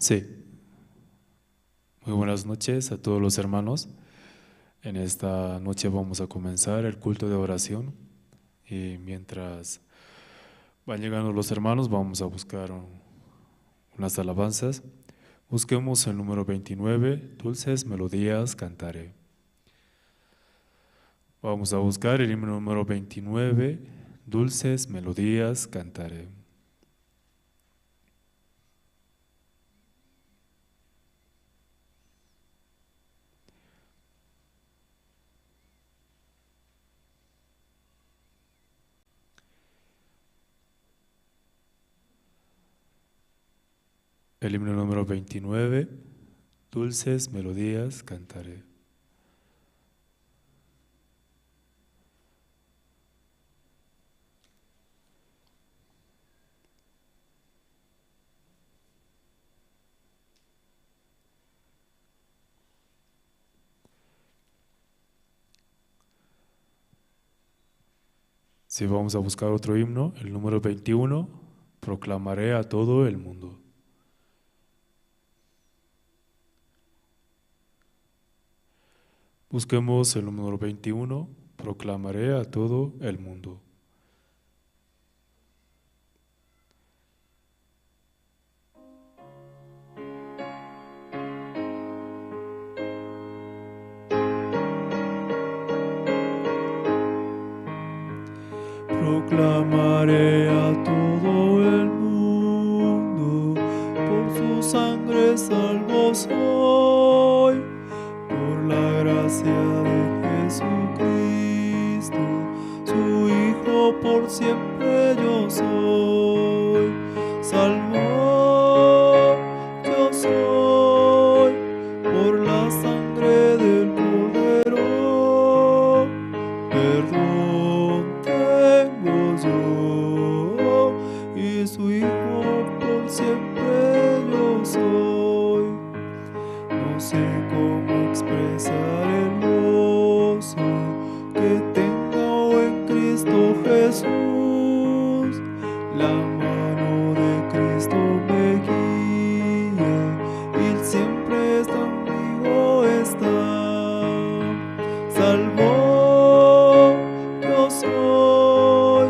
Sí, muy buenas noches a todos los hermanos. En esta noche vamos a comenzar el culto de oración y mientras van llegando los hermanos vamos a buscar unas alabanzas. Busquemos el número 29, Dulces Melodías Cantaré. Vamos a buscar el himno número 29, Dulces Melodías Cantaré. El himno número 29, Dulces Melodías Cantaré. Si vamos a buscar otro himno, el número 21, Proclamaré a todo el mundo. Busquemos el número 21, Proclamaré a todo el mundo. Proclamaré a todo el mundo, por su sangre salvo soy, por la gracia de Jesucristo, su Hijo por siempre yo soy, salvo yo soy, por la sangre del Cordero, perdón yo y su Hijo por siempre yo soy. No sé cómo expresar el gozo que tengo en Cristo Jesús. La mano de Cristo me guía y Él siempre conmigo está. Salvo yo soy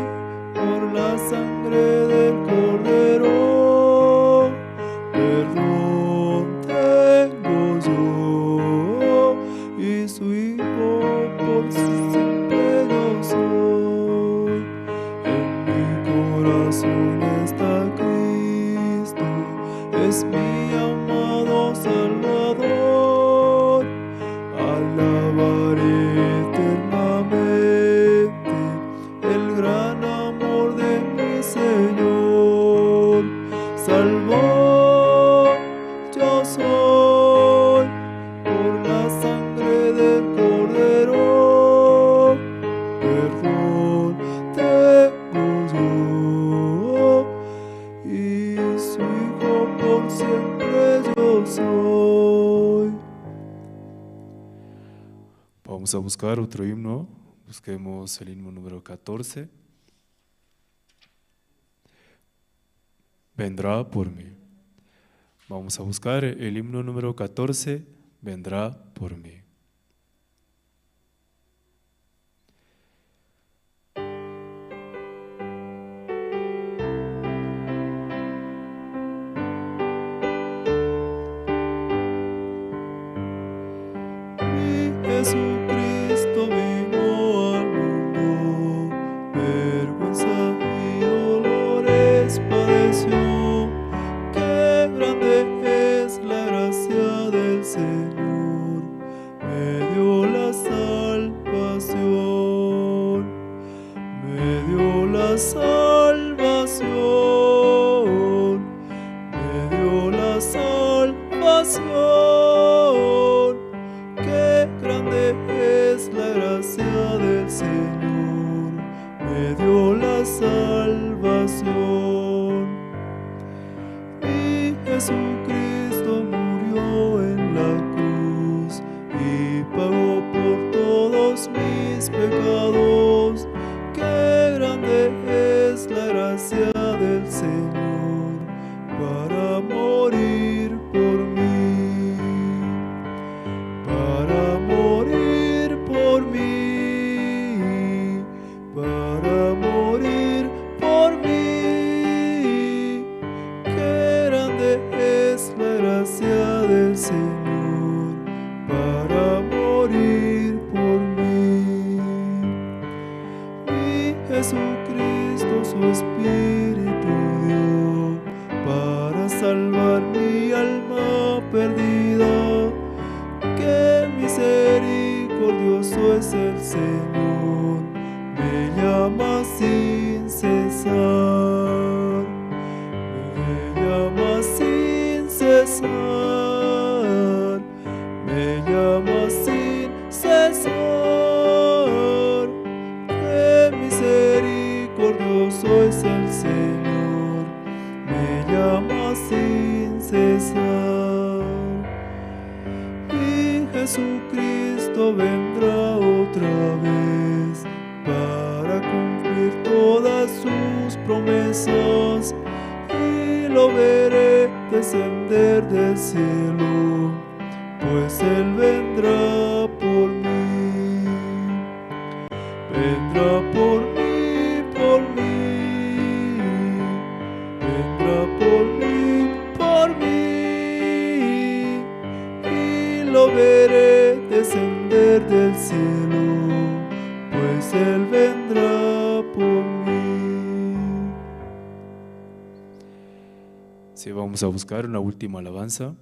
por la sangre del Cordero, perdón tengo yo y su Hijo por siempre yo soy. En mi corazón está Cristo, es mi amado Salvador. Alabaré eternamente el gran amor de mi Señor. Salvo yo soy por la sangre del Cordero, perdón tengo yo y su Hijo por siempre yo soy. Vamos a buscar otro himno. Busquemos el himno número 14. Vendrá por mí. Vamos a buscar el himno número 14. Vendrá por mí. Jesucristo vino al mundo, vergüenza y dolores padeció. Qué grande es la gracia del Señor, me dio la salvación, me dio la salvación, me dio la salvación. Qué grande es la gracia del Señor, me dio la salvación. Y Jesucristo murió en la cruz y pagó por todos mis pecados. Qué grande es la gracia del Señor para morir para morir por mí, para morir por mí. Qué grande es la gracia del Señor para morir por mí. Mi Jesucristo su Espíritu dio para salvar mi alma perdida. Qué misericordioso es el Señor, me llama sin cesar, me llama sin cesar, me llama sin cesar. Qué misericordioso es el Señor, me llama sin cesar. Jesucristo vendrá otra vez para cumplir todas sus promesas y lo veré descender del cielo, pues Él vendrá por mí, vendrá por mí, por mí, vendrá por mí, por mí, y lo veré descender del cielo, pues Él vendrá por mí. Sí, vamos a buscar una última alabanza.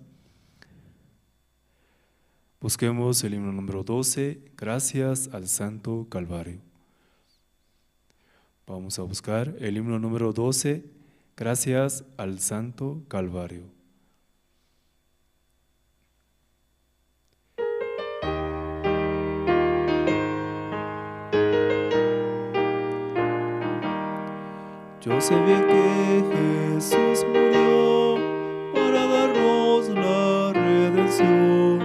Busquemos el himno número 12, Gracias al Santo Calvario. Vamos a buscar el himno número 12, Gracias al Santo Calvario. Yo sé bien que Jesús murió para darnos la redención.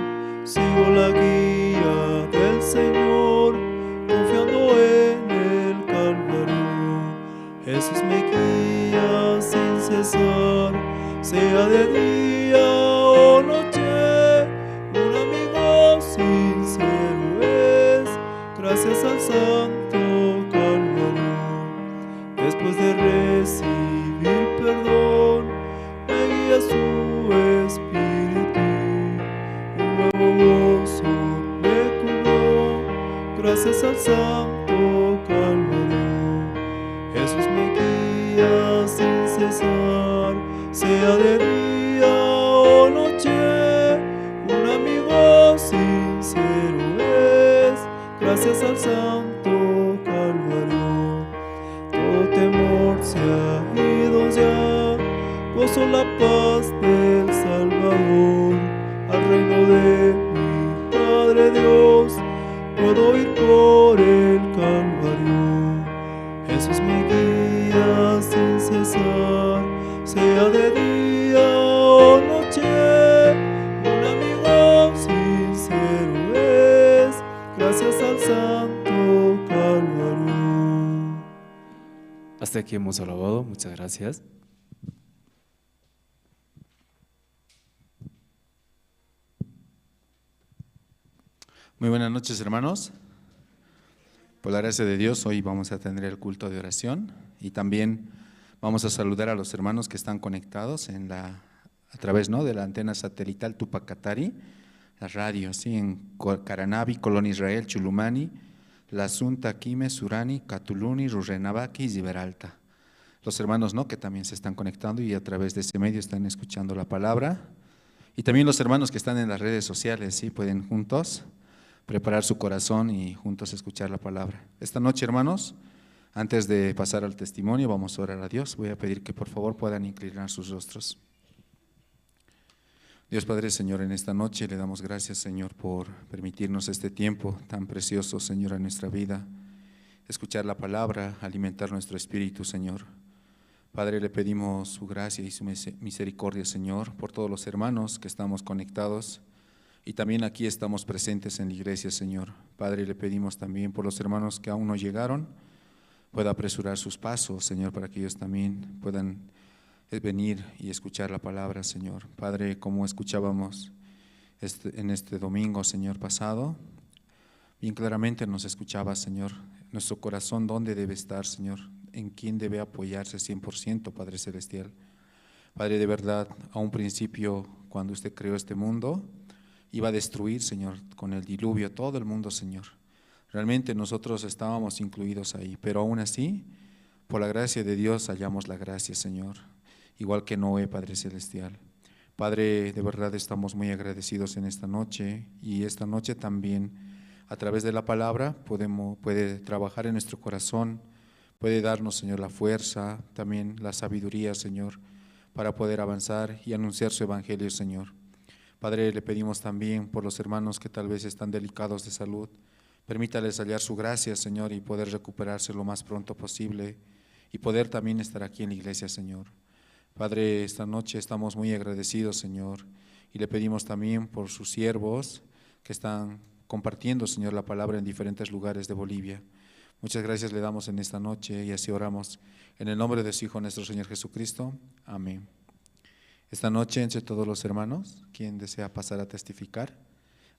Sigo la guía del Señor, confiando en el Calvario. Jesús me guía sin cesar, sea de día o noche. Un amigo sincero es, gracias al Santo Calvario. Después de recibir perdón, me guía su Espíritu. Un nuevo gozo me cubrió, gracias al Santo Calvario. Jesús me guía sin cesar, sea de día o noche. Un amigo sincero es, gracias al Santo Calvario. Todo temor se ha ido ya, gozo la paz del Salvador. Al reino de mi Padre Dios, puedo ir por el Calvario. Jesús me guía sin cesar, sea de día o noche. Un amigo sincero es, gracias al Santo Calvario. Hasta aquí hemos alabado, muchas gracias. Muy buenas noches, hermanos. Por la gracia de Dios, hoy vamos a tener el culto de oración y también vamos a saludar a los hermanos que están conectados a través, ¿no?, de la antena satelital Tupacatari, la radio, ¿sí?, en Caranavi, Colón Israel, Chulumani, La Asunta, Quime, Surani, Catuluni, Rurrenabaki y Ziberalta. Los hermanos, ¿no?, que también se están conectando y a través de ese medio están escuchando la palabra. Y también los hermanos que están en las redes sociales, ¿sí?, pueden juntos preparar su corazón y juntos escuchar la palabra. Esta noche, hermanos, antes de pasar al testimonio, vamos a orar a Dios. Voy a pedir que por favor puedan inclinar sus rostros. Dios Padre, Señor, en esta noche le damos gracias, Señor, por permitirnos este tiempo tan precioso, Señor, en nuestra vida, escuchar la palabra, alimentar nuestro espíritu, Señor. Padre, le pedimos su gracia y su misericordia, Señor, por todos los hermanos que estamos conectados y también aquí estamos presentes en la iglesia, Señor. Padre, le pedimos también por los hermanos que aún no llegaron, pueda apresurar sus pasos, Señor, para que ellos también puedan venir y escuchar la palabra, Señor. Padre, como escuchábamos en este domingo, Señor, pasado, bien claramente nos escuchaba, Señor, nuestro corazón dónde debe estar, Señor, en quién debe apoyarse 100%, Padre Celestial. Padre, de verdad, a un principio, cuando usted creó este mundo, iba a destruir, Señor, con el diluvio todo el mundo, Señor. Realmente nosotros estábamos incluidos ahí, pero aún así, por la gracia de Dios, hallamos la gracia, Señor, igual que Noé, Padre Celestial. Padre, de verdad estamos muy agradecidos en esta noche, y esta noche también, a través de la palabra, puede trabajar en nuestro corazón, puede darnos, Señor, la fuerza, también la sabiduría, Señor, para poder avanzar y anunciar su evangelio, Señor. Padre, le pedimos también por los hermanos que tal vez están delicados de salud. Permítales hallar su gracia, Señor, y poder recuperarse lo más pronto posible y poder también estar aquí en la iglesia, Señor. Padre, esta noche estamos muy agradecidos, Señor, y le pedimos también por sus siervos que están compartiendo, Señor, la palabra en diferentes lugares de Bolivia. Muchas gracias le damos en esta noche y así oramos en el nombre de su Hijo, nuestro Señor Jesucristo. Amén. Esta noche, entre todos los hermanos, ¿quién desea pasar a testificar?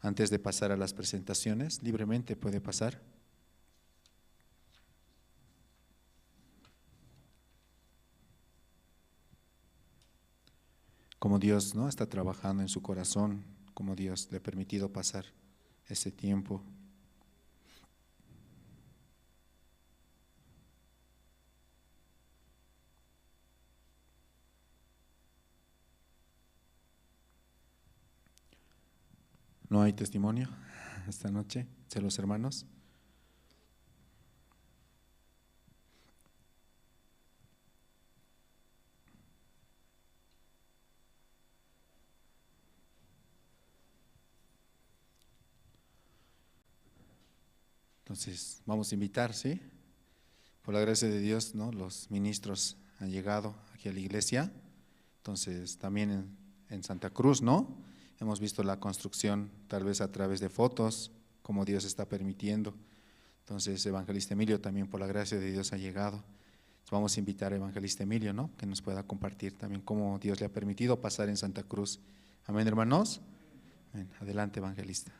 Antes de pasar a las presentaciones, libremente puede pasar. Como Dios, ¿no?, está trabajando en su corazón, como Dios le ha permitido pasar ese tiempo. ¿No hay testimonio esta noche de los hermanos? Entonces, vamos a invitar, ¿sí? Por la gracia de Dios, ¿no?, los ministros han llegado aquí a la iglesia. Entonces, también en Santa Cruz, ¿no?, hemos visto la construcción, tal vez a través de fotos, como Dios está permitiendo. Entonces, Evangelista Emilio también, por la gracia de Dios, ha llegado. Vamos a invitar a Evangelista Emilio, ¿no?, que nos pueda compartir también cómo Dios le ha permitido pasar en Santa Cruz. Amén, hermanos. Amén. Adelante, Evangelista.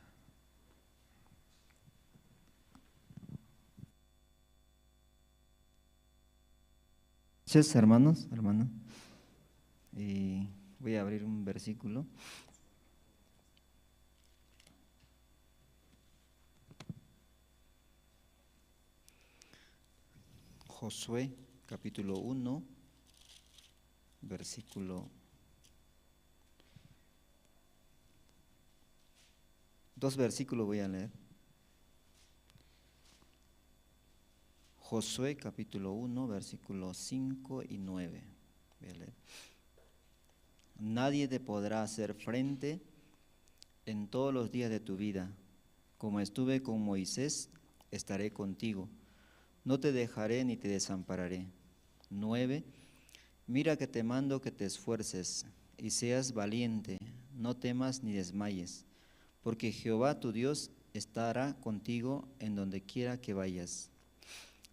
Gracias, hermanos, hermanas. Y voy a abrir un versículo. Josué, capítulo 1, versículo 2 versículos voy a leer. Josué capítulo 1, versículos 5 y 9. Voy a leer. Nadie te podrá hacer frente en todos los días de tu vida. Como estuve con Moisés, estaré contigo. No te dejaré ni te desampararé. 9. Mira que te mando que te esfuerces y seas valiente, no temas ni desmayes, porque Jehová tu Dios estará contigo en donde quiera que vayas.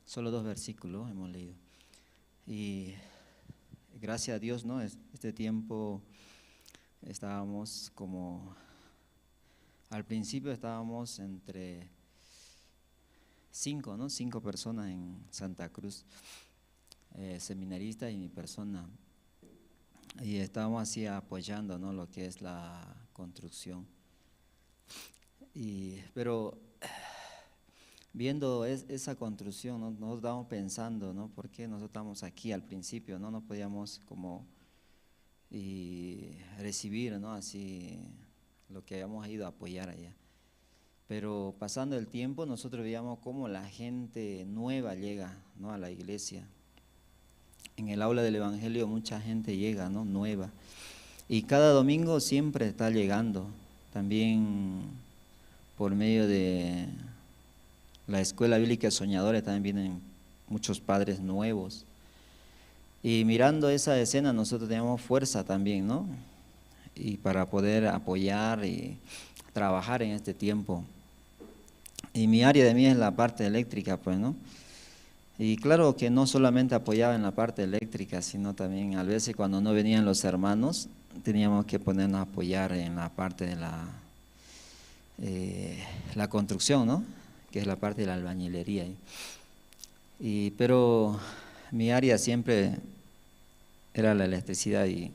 Solo 2 versículos hemos leído. Y gracias a Dios, ¿no?, este tiempo estábamos como, al principio estábamos entre 5, ¿no?, 5 personas en Santa Cruz, seminaristas y mi persona. Y estábamos así apoyando, ¿no?, lo que es la construcción. Pero viendo esa construcción, ¿no?, nos estábamos pensando, ¿no?, ¿por qué nosotros estamos aquí al principio? No podíamos como recibir, ¿no?, así lo que habíamos ido a apoyar allá. Pero pasando el tiempo nosotros veíamos cómo la gente nueva llega, ¿no?, a la iglesia. En el aula del Evangelio mucha gente llega, ¿no?, nueva. Y cada domingo siempre está llegando. También por medio de la Escuela Bíblica Soñadores también vienen muchos padres nuevos. Y mirando esa escena nosotros tenemos fuerza también, ¿no?, y para poder apoyar y trabajar en este tiempo. Y mi área de mí es la parte eléctrica, pues, ¿no? Y claro que no solamente apoyaba en la parte eléctrica, sino también a veces cuando no venían los hermanos, teníamos que ponernos a apoyar en la parte de la construcción, ¿no? Que es la parte de la albañilería. Pero mi área siempre era la electricidad, y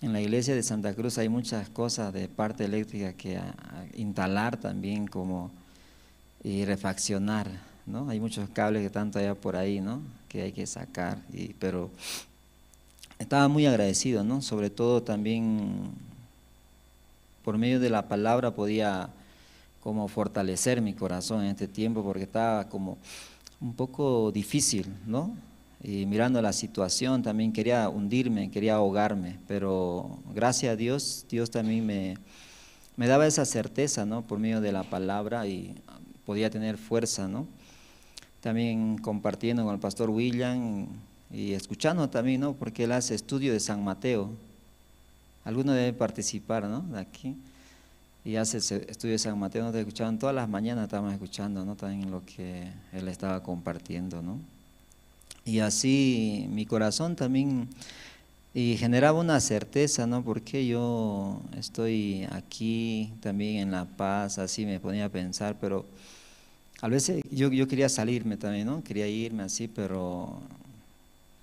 en la iglesia de Santa Cruz hay muchas cosas de parte eléctrica que a instalar también y refaccionar, ¿no? Hay muchos cables que están todavía por ahí, ¿no? Que hay que sacar, pero estaba muy agradecido, ¿no? Sobre todo también por medio de la palabra podía como fortalecer mi corazón en este tiempo, porque estaba como un poco difícil, ¿no? Y mirando la situación también quería hundirme, quería ahogarme, pero gracias a Dios, Dios también me daba esa certeza, ¿no? Por medio de la palabra, y podía tener fuerza, ¿no? También compartiendo con el pastor William y escuchando también, ¿no? Porque él hace estudio de San Mateo. Algunos deben participar, ¿no? De aquí. Y hace ese estudio de San Mateo, nos escuchaban todas las mañanas, estábamos escuchando, ¿no? También lo que él estaba compartiendo, ¿no? Y así mi corazón también y generaba una certeza, ¿no? Porque yo estoy aquí también en La Paz, así me ponía a pensar, pero a veces yo quería salirme también, ¿no? Quería irme así, pero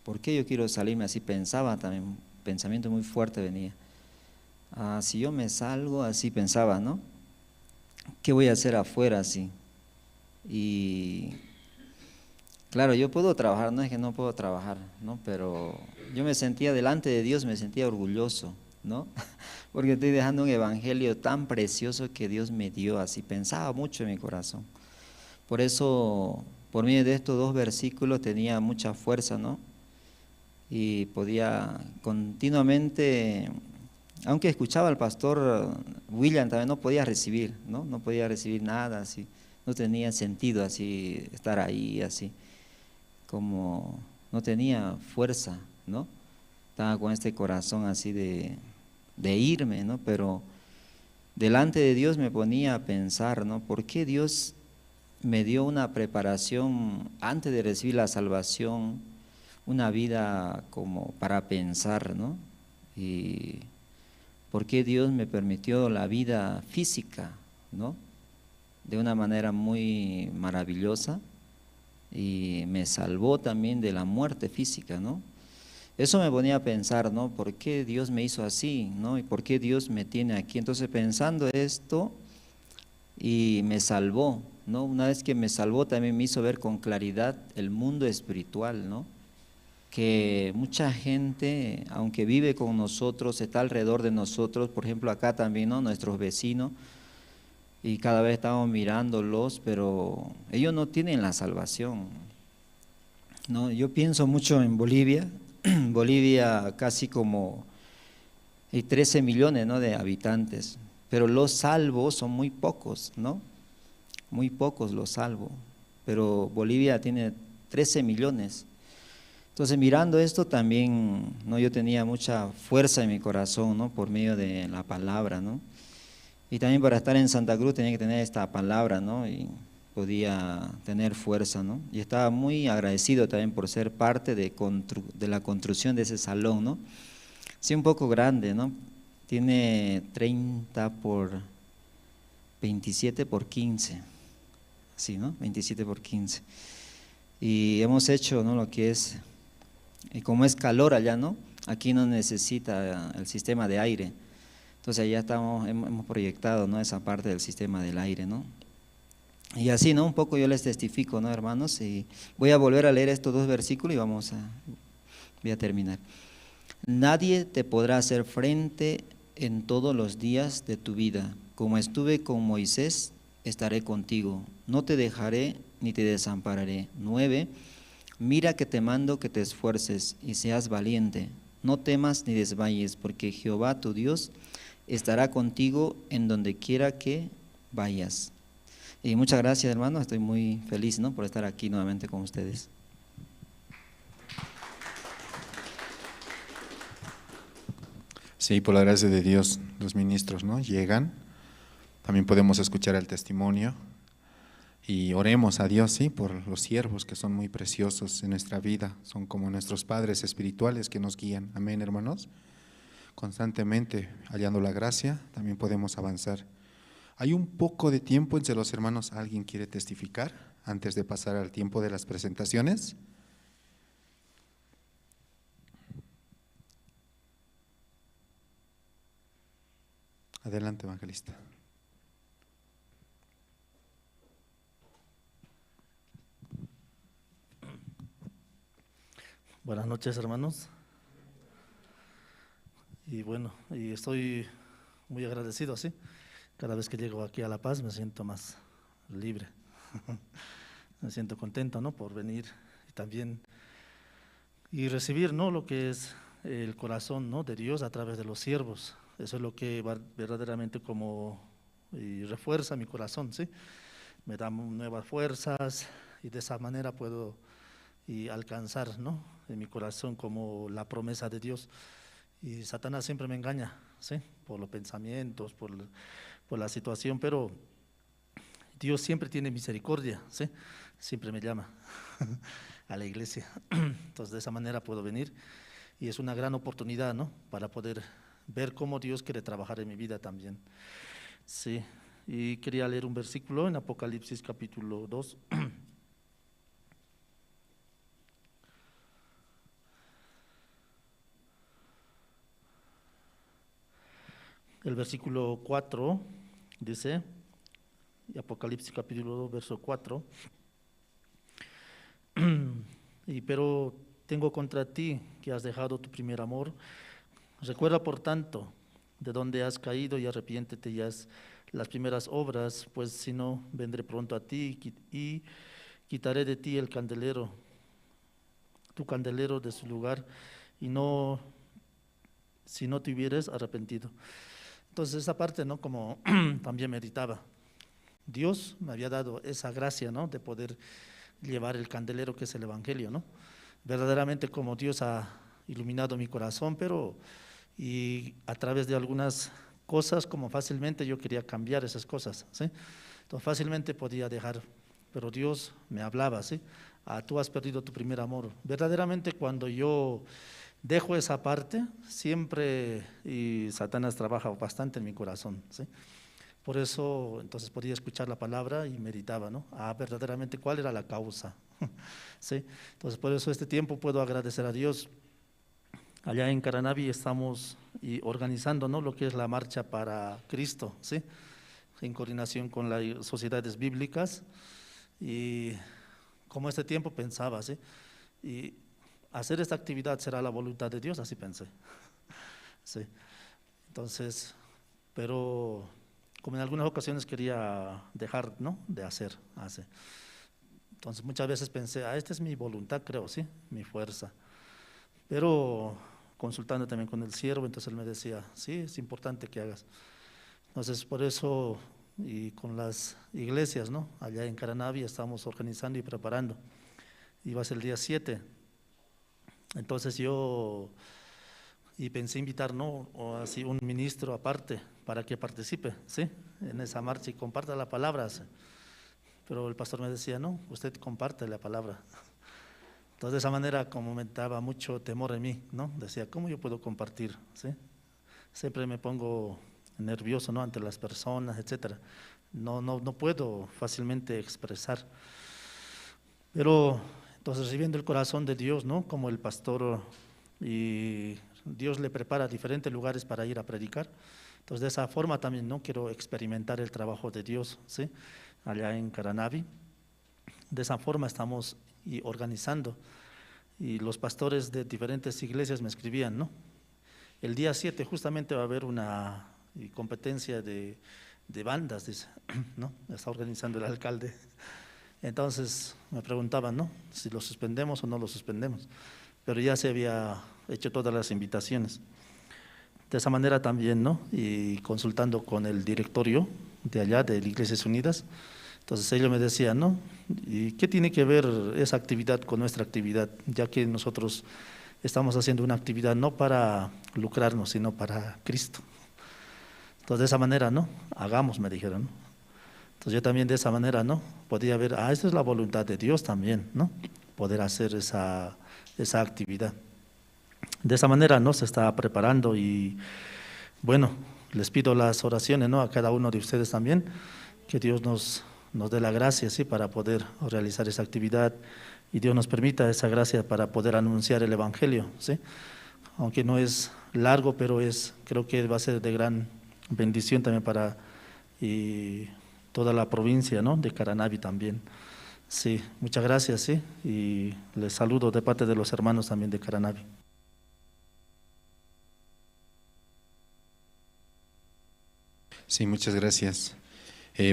¿por qué yo quiero salirme así? Pensaba también, un pensamiento muy fuerte venía. Si yo me salgo, así pensaba, ¿no? ¿Qué voy a hacer afuera así? Y claro, yo puedo trabajar, no es que no puedo trabajar, ¿no? Pero yo me sentía delante de Dios, me sentía orgulloso, ¿no? Porque estoy dejando un evangelio tan precioso que Dios me dio, así pensaba mucho en mi corazón. Por eso, por medio de estos 2 versículos tenía mucha fuerza, ¿no? Y podía continuamente, aunque escuchaba al pastor William, también no podía recibir, ¿no? No podía recibir nada, así, no tenía sentido así estar ahí, así, como no tenía fuerza, ¿no? Estaba con este corazón así de irme, ¿no? Pero delante de Dios me ponía a pensar, ¿no? ¿Por qué Dios me dio una preparación antes de recibir la salvación, una vida como para pensar, ¿no? Y ¿por qué Dios me permitió la vida física, ¿no? De una manera muy maravillosa, y me salvó también de la muerte física, ¿no? Eso me ponía a pensar, ¿no? ¿Por qué Dios me hizo así, ¿no? ¿Y por qué Dios me tiene aquí? Entonces, pensando esto, y me salvó, ¿no? Una vez que me salvó, también me hizo ver con claridad el mundo espiritual, ¿no? Que mucha gente, aunque vive con nosotros, está alrededor de nosotros, por ejemplo acá también, ¿no? Nuestros vecinos, y cada vez estamos mirándolos, pero ellos no tienen la salvación, ¿no? Yo pienso mucho en Bolivia. Bolivia casi como hay 13 millones, ¿no? de habitantes, pero los salvos son muy pocos, ¿no? Muy pocos los salvos, pero Bolivia tiene 13 millones. Entonces, mirando esto también, ¿no? Yo tenía mucha fuerza en mi corazón, ¿no? Por medio de la palabra, ¿no? Y también para estar en Santa Cruz tenía que tener esta palabra, ¿no? Y podía tener fuerza, ¿no? Y estaba muy agradecido también por ser parte de la construcción de ese salón, ¿no? Sí, un poco grande, ¿no? Tiene 30 por 27 por 15, así, ¿no? 27 por 15. Y hemos hecho, ¿no? Lo que es, y como es calor allá, ¿no? Aquí no necesita el sistema de aire. Entonces ya hemos proyectado, ¿no? Esa parte del sistema del aire, ¿no? Y así, ¿no? Un poco yo les testifico, ¿no, hermanos? Y voy a volver a leer estos 2 versículos y voy a terminar. Nadie te podrá hacer frente en todos los días de tu vida. Como estuve con Moisés, estaré contigo. No te dejaré ni te desampararé. 9. Mira que te mando que te esfuerces y seas valiente. No temas ni desmayes, porque Jehová tu Dios estará contigo en donde quiera que vayas. Y muchas gracias, hermano, estoy muy feliz, ¿no? por estar aquí nuevamente con ustedes. Sí, por la gracia de Dios, los ministros, ¿no? Llegan, también podemos escuchar el testimonio Y oremos a Dios, sí, por los siervos que son muy preciosos en nuestra vida, son como nuestros padres espirituales que nos guían. Amén, hermanos. Constantemente hallando la gracia, también podemos avanzar. Hay un poco de tiempo entre los hermanos. ¿Alguien quiere testificar antes de pasar al tiempo de las presentaciones? Adelante, evangelista. Buenas noches, hermanos. Y bueno, y estoy muy agradecido, ¿sí? Cada vez que llego aquí a La Paz me siento más libre. Me siento contento, ¿no? Por venir y también y recibir, ¿no? Lo que es el corazón, ¿no? De Dios a través de los siervos. Eso es lo que verdaderamente como y refuerza mi corazón, ¿sí? Me da nuevas fuerzas y de esa manera puedo y alcanzar, ¿no? En mi corazón como la promesa de Dios. Y Satanás siempre me engaña, ¿sí? Por los pensamientos, por la situación, pero Dios siempre tiene misericordia, ¿sí? Siempre me llama a la iglesia. Entonces de esa manera puedo venir y es una gran oportunidad, ¿no? Para poder ver cómo Dios quiere trabajar en mi vida también. Sí, y quería leer un versículo en Apocalipsis capítulo 2. El versículo 4 dice, Apocalipsis capítulo 2, verso 4, pero tengo contra ti que has dejado tu primer amor. Recuerda, por tanto, de dónde has caído y arrepiéntete y haz las primeras obras, pues si no, vendré pronto a ti y quitaré de ti el candelero, tu candelero de su lugar, y no, si no te hubieras arrepentido. Entonces esa parte, ¿no? Como también meditaba, Dios me había dado esa gracia, ¿no? De poder llevar el candelero que es el Evangelio, ¿no? Verdaderamente como Dios ha iluminado mi corazón, pero y a través de algunas cosas como fácilmente yo quería cambiar esas cosas, ¿sí? Entonces fácilmente podía dejar, pero Dios me hablaba, ¿sí? Tú has perdido tu primer amor. Verdaderamente cuando yo dejo esa parte, siempre y Satanás trabaja bastante en mi corazón, ¿sí? Por eso entonces podía escuchar la palabra y meditaba, ¿no? Verdaderamente cuál era la causa, ¿sí? Entonces por eso este tiempo puedo agradecer a Dios. Allá en Caranavi estamos organizando, ¿no? Lo que es la marcha para Cristo, ¿sí? En coordinación con las sociedades bíblicas, y como este tiempo pensaba, ¿sí? Y hacer esta actividad será la voluntad de Dios, así pensé, ¿sí? Entonces, pero como en algunas ocasiones quería dejar, ¿no? De hacer. Entonces muchas veces pensé, esta es mi voluntad, creo, ¿sí? Mi fuerza. Pero consultando también con el siervo, entonces él me decía, sí, es importante que hagas. Entonces por eso, y con las iglesias, ¿no? Allá en Caranavi estamos organizando y preparando. Y va a ser el día 7. Entonces yo pensé invitar, ¿no? O así un ministro aparte para que participe, ¿sí? En esa marcha y comparta la palabra. ¿Sí? Pero el pastor me decía, no, usted comparte la palabra. Entonces de esa manera como me daba mucho temor en mí, ¿no? Decía, ¿cómo yo puedo compartir? ¿Sí? Siempre me pongo nervioso, ¿no? Ante las personas, etcétera. No puedo fácilmente expresar. Pero entonces recibiendo el corazón de Dios, ¿no? Como el pastor, y Dios le prepara diferentes lugares para ir a predicar. Entonces de esa forma también, ¿no? Quiero experimentar el trabajo de Dios, ¿sí? Allá en Caranavi. De esa forma estamos organizando, y los pastores de diferentes iglesias me escribían, ¿no? El día 7 justamente va a haber una competencia de bandas, dice, ¿no? Está organizando el alcalde. Entonces me preguntaban, ¿no? Si lo suspendemos o no lo suspendemos, pero ya se había hecho todas las invitaciones. De esa manera también, ¿no? Y consultando con el directorio de allá, de Iglesias Unidas, entonces ellos me decían, ¿no? ¿Y qué tiene que ver esa actividad con nuestra actividad? Ya que nosotros estamos haciendo una actividad no para lucrarnos, sino para Cristo. Entonces de esa manera, ¿no? Hagamos, me dijeron, ¿no? Entonces yo también de esa manera, ¿no? Podía ver, esa es la voluntad de Dios también, ¿no? Poder hacer esa actividad. De esa manera, ¿no? Se está preparando y, bueno, les pido las oraciones, ¿no? A cada uno de ustedes también, que Dios nos dé la gracia, ¿sí? Para poder realizar esa actividad y Dios nos permita esa gracia para poder anunciar el Evangelio, ¿sí? Aunque no es largo, pero creo que va a ser de gran bendición también para toda la provincia, ¿no? De Caranavi también. Sí, muchas gracias, sí, y les saludo de parte de los hermanos también de Caranavi. Sí, muchas gracias.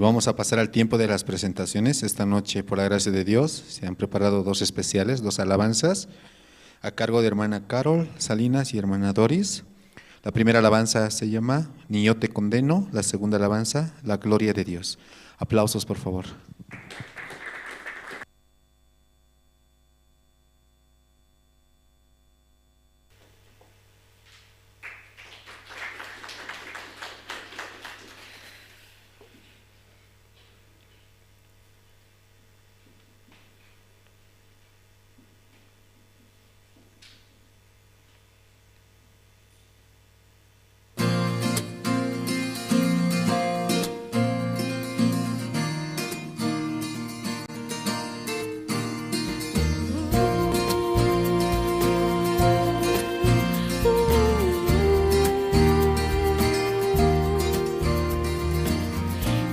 Vamos a pasar al tiempo de las presentaciones. Esta noche, por la gracia de Dios, se han preparado dos especiales, dos alabanzas, a cargo de hermana Carol Salinas y hermana Doris. La primera alabanza se llama Ni yo te condeno, la segunda alabanza, La gloria de Dios. Aplausos, por favor.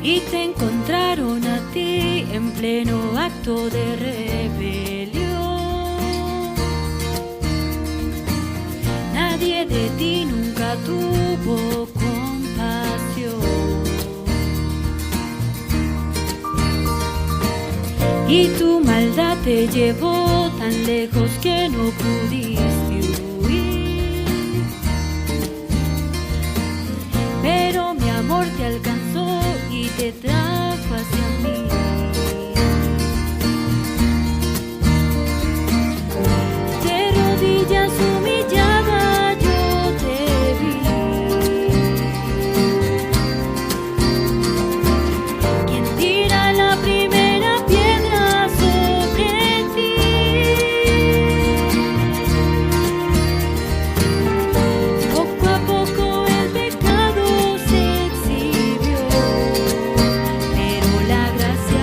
Y te encontraron a ti en pleno acto de rebelión. Nadie de ti nunca tuvo compasión. Y tu maldad te llevó tan lejos que no pudiste huir. Pero mi amor te alcanzó y te trajo hacia mí. De rodillas humillada yo te vi. Quien tira la primera piedra sobre ti. Poco a poco el pecado se exhibió, pero la gracia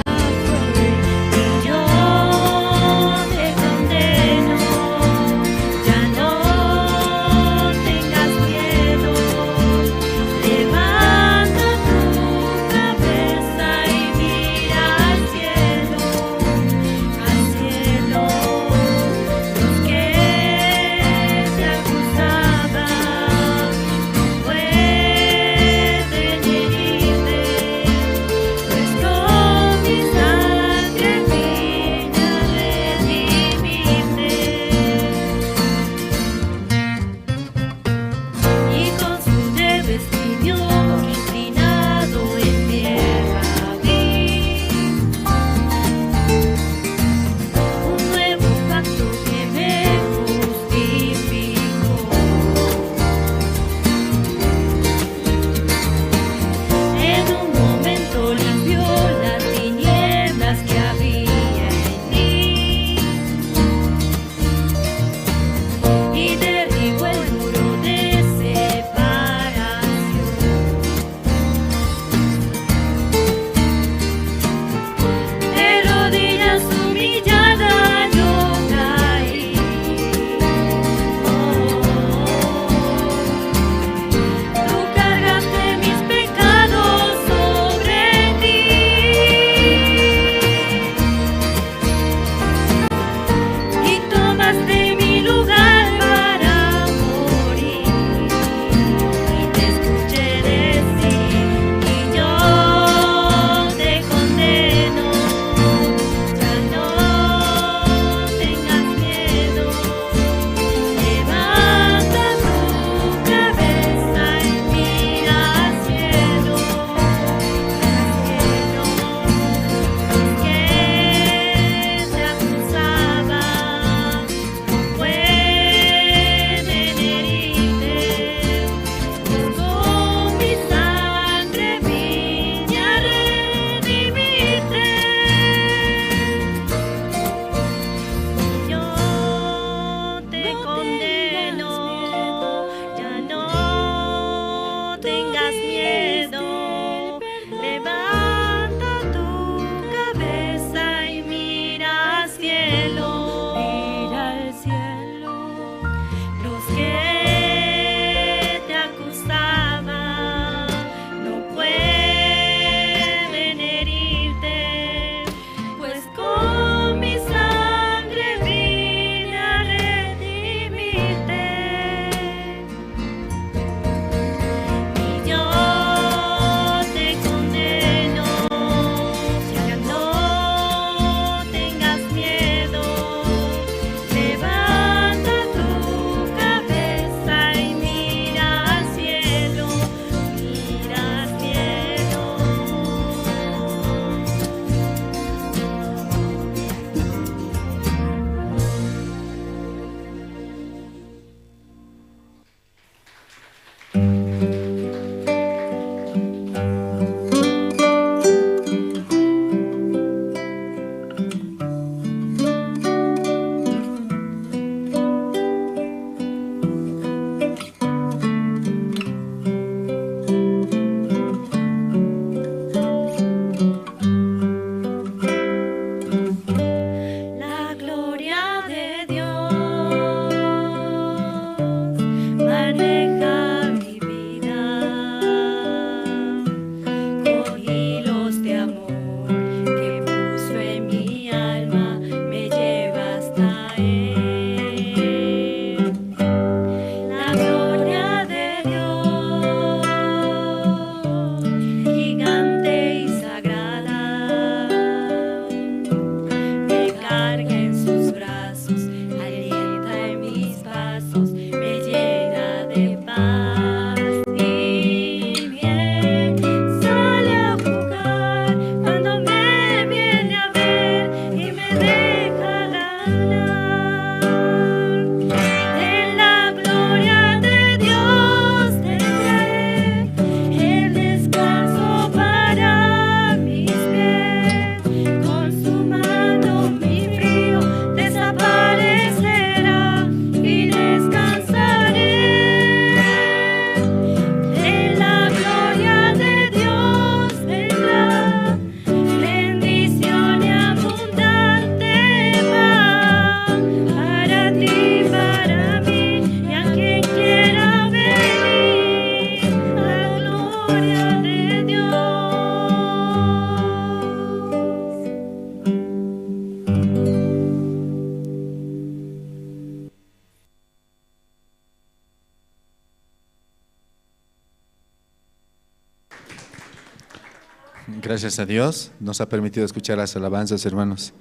Gracias a Dios, nos ha permitido escuchar las alabanzas, hermanos.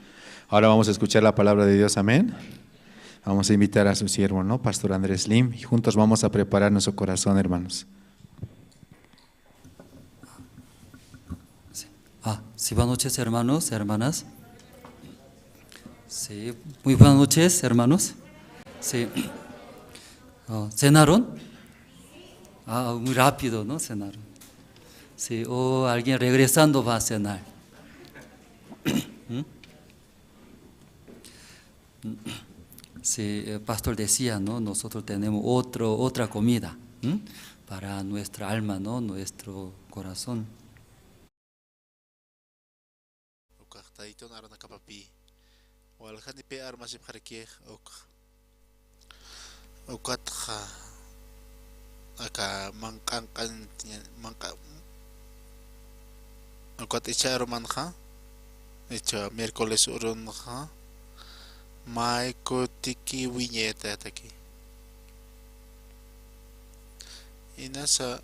Ahora vamos a escuchar la palabra de Dios, amén. Vamos a invitar a su siervo, ¿no? Pastor Andrés Lim, y juntos vamos a preparar nuestro corazón, hermanos. Sí, buenas noches, hermanos, hermanas. Sí, muy buenas noches, hermanos. Sí. ¿Cenaron? Muy rápido, ¿no? Cenaron. Sí, o alguien regresando va a cenar. Sí, el pastor decía, ¿no? Nosotros tenemos otra comida para nuestra alma, ¿no? Nuestro corazón. Taito na arana kapapi wal khani pe armasip kharike okat kha aka mangkan mangka okat icha roman kha icha miércoles urun kha mai ko tiki wiñeta taki inasa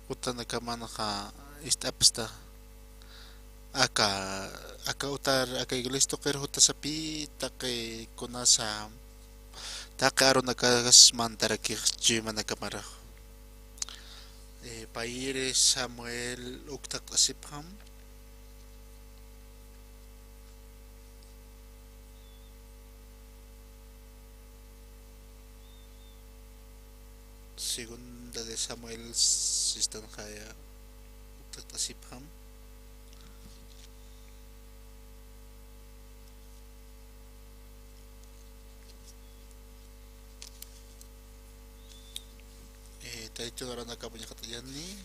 utana kamana kha istapsta aka utar aka iglesia toker huta sapi take kunasa take aro nakagas mantara ki chima nakamara paire Samuel uktak asipham segunda de Samuel sistan kaya uktak asipham tayo na nakapunya katayan ni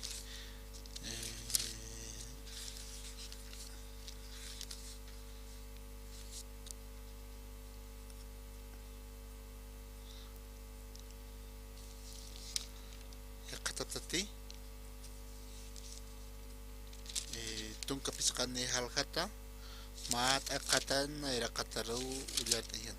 katatati tung kapiskan ni halkata mat akatan na irakataro ulat yan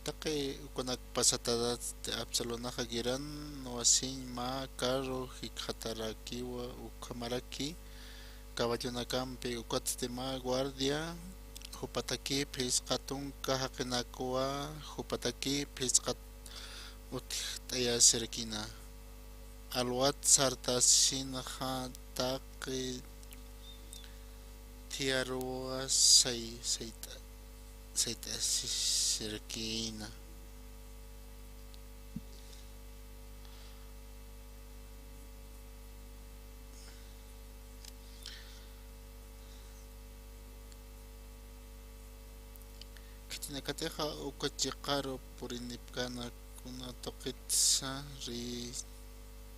take kunak pasatada Absalona hagiran no asin ma carro hikhataraki wa ukamaraki caballo na campe ukatstima guardia hupataki pisqatun kahakinakwa hupataki pisqat utaya serkina alwat sartasin hataki tiarwa saita serkina kitinakateja ukachiqaro purinipkana kuna toqitsa ri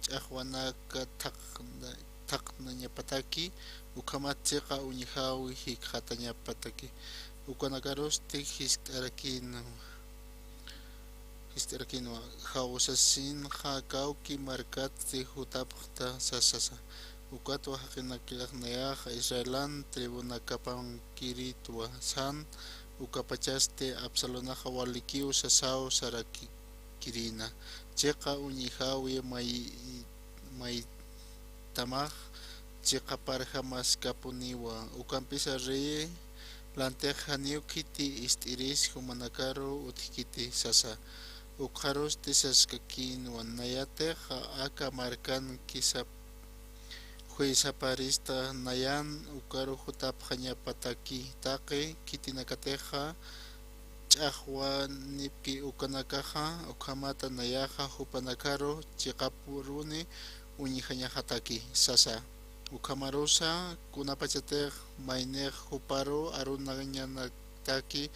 ch'aqwanaka thaqna ñapataki ukamatiqa uñihawi hikqata ñapataki ukanakarusti histarakino hawsasin hakawki markati hutapqta sasasa ukatwa haqinakilaqnayaqa Israelan tribuna kapan kiritwa san ukapachaste Absalonaqa walikiw sasao saraki kirina chiqa uñihawi may tamaq chiqa parja maskapuniwa ukampisa ri lanteja niukiti istiris humanakaro utkiti sasa ukharus tisaskakin wanayateja aka markan kisap juizaparista nayan ukaru hutapjaña pataki taqi kitinakateja ch'aqwa nipki ukanakaja ukamata nayaja hupanakaro chiqapuruni uñijaña hataki sasa ukamarusa kunapachatej maynej huparo arunañanataki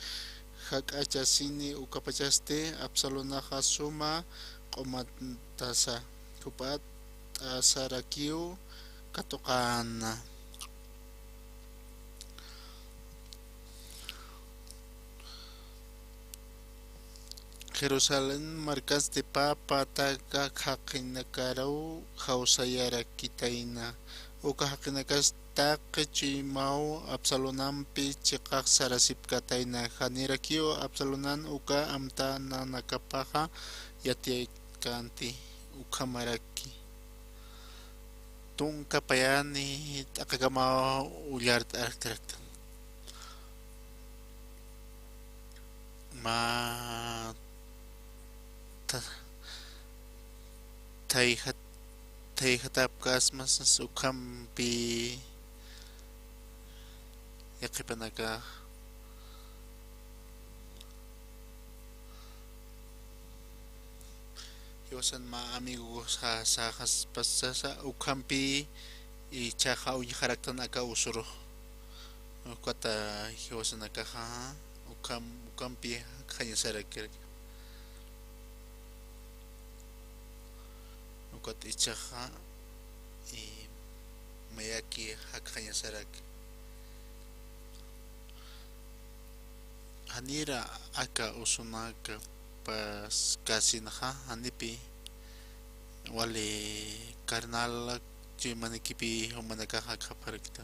hak'achasini ukapachaste Absalonaqa suma q'umatasa hupat asarakiw katuqana Jerusalén marcas de papa taka haqina karau hausayara kitaina uka haqina kas taka chimau Absalonampi chiqaq sarasip kataina hanira kio Absalonan uka amta nanakapaja yati kanti uka maraki tunka payani takagama ullart artrakta ma tayhatap kasmas ukampi yaqipanaka yosan ma amigos ha sajas pasasa ukampi y chaja uyaharaktan aka usuro ukata yosan aka ha ukampi khañasarakir ukat ichaja y mayaki hakhañasarak hanira aka usunaka pas kasinaja hanipi wale karnal chimanikipi humanaka hakhaparakta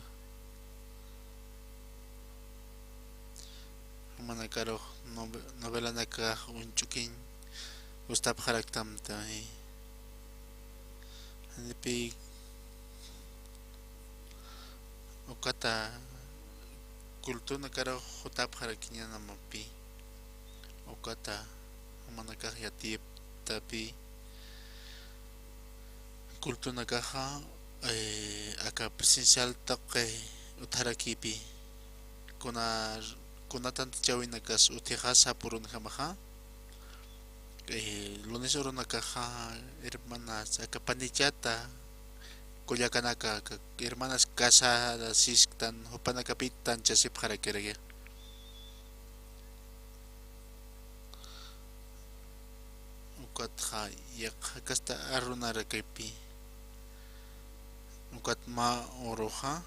humanakaro novela naka unchukin Gustavo Haraktamta hanipi ukata kultuna karo hutap harakinya namapi ukata humanaka yatip tapi kultuna kaha aka presencial taqe utharakipi kunatan chawinakas utihasa purun hamaha lunes oronakaja hermanas aka panichata kuyakanaka hermanas casadas sistan hupanakapitan chasip harakirege ukatja yak kasta arunara kaypi ukat ma oroja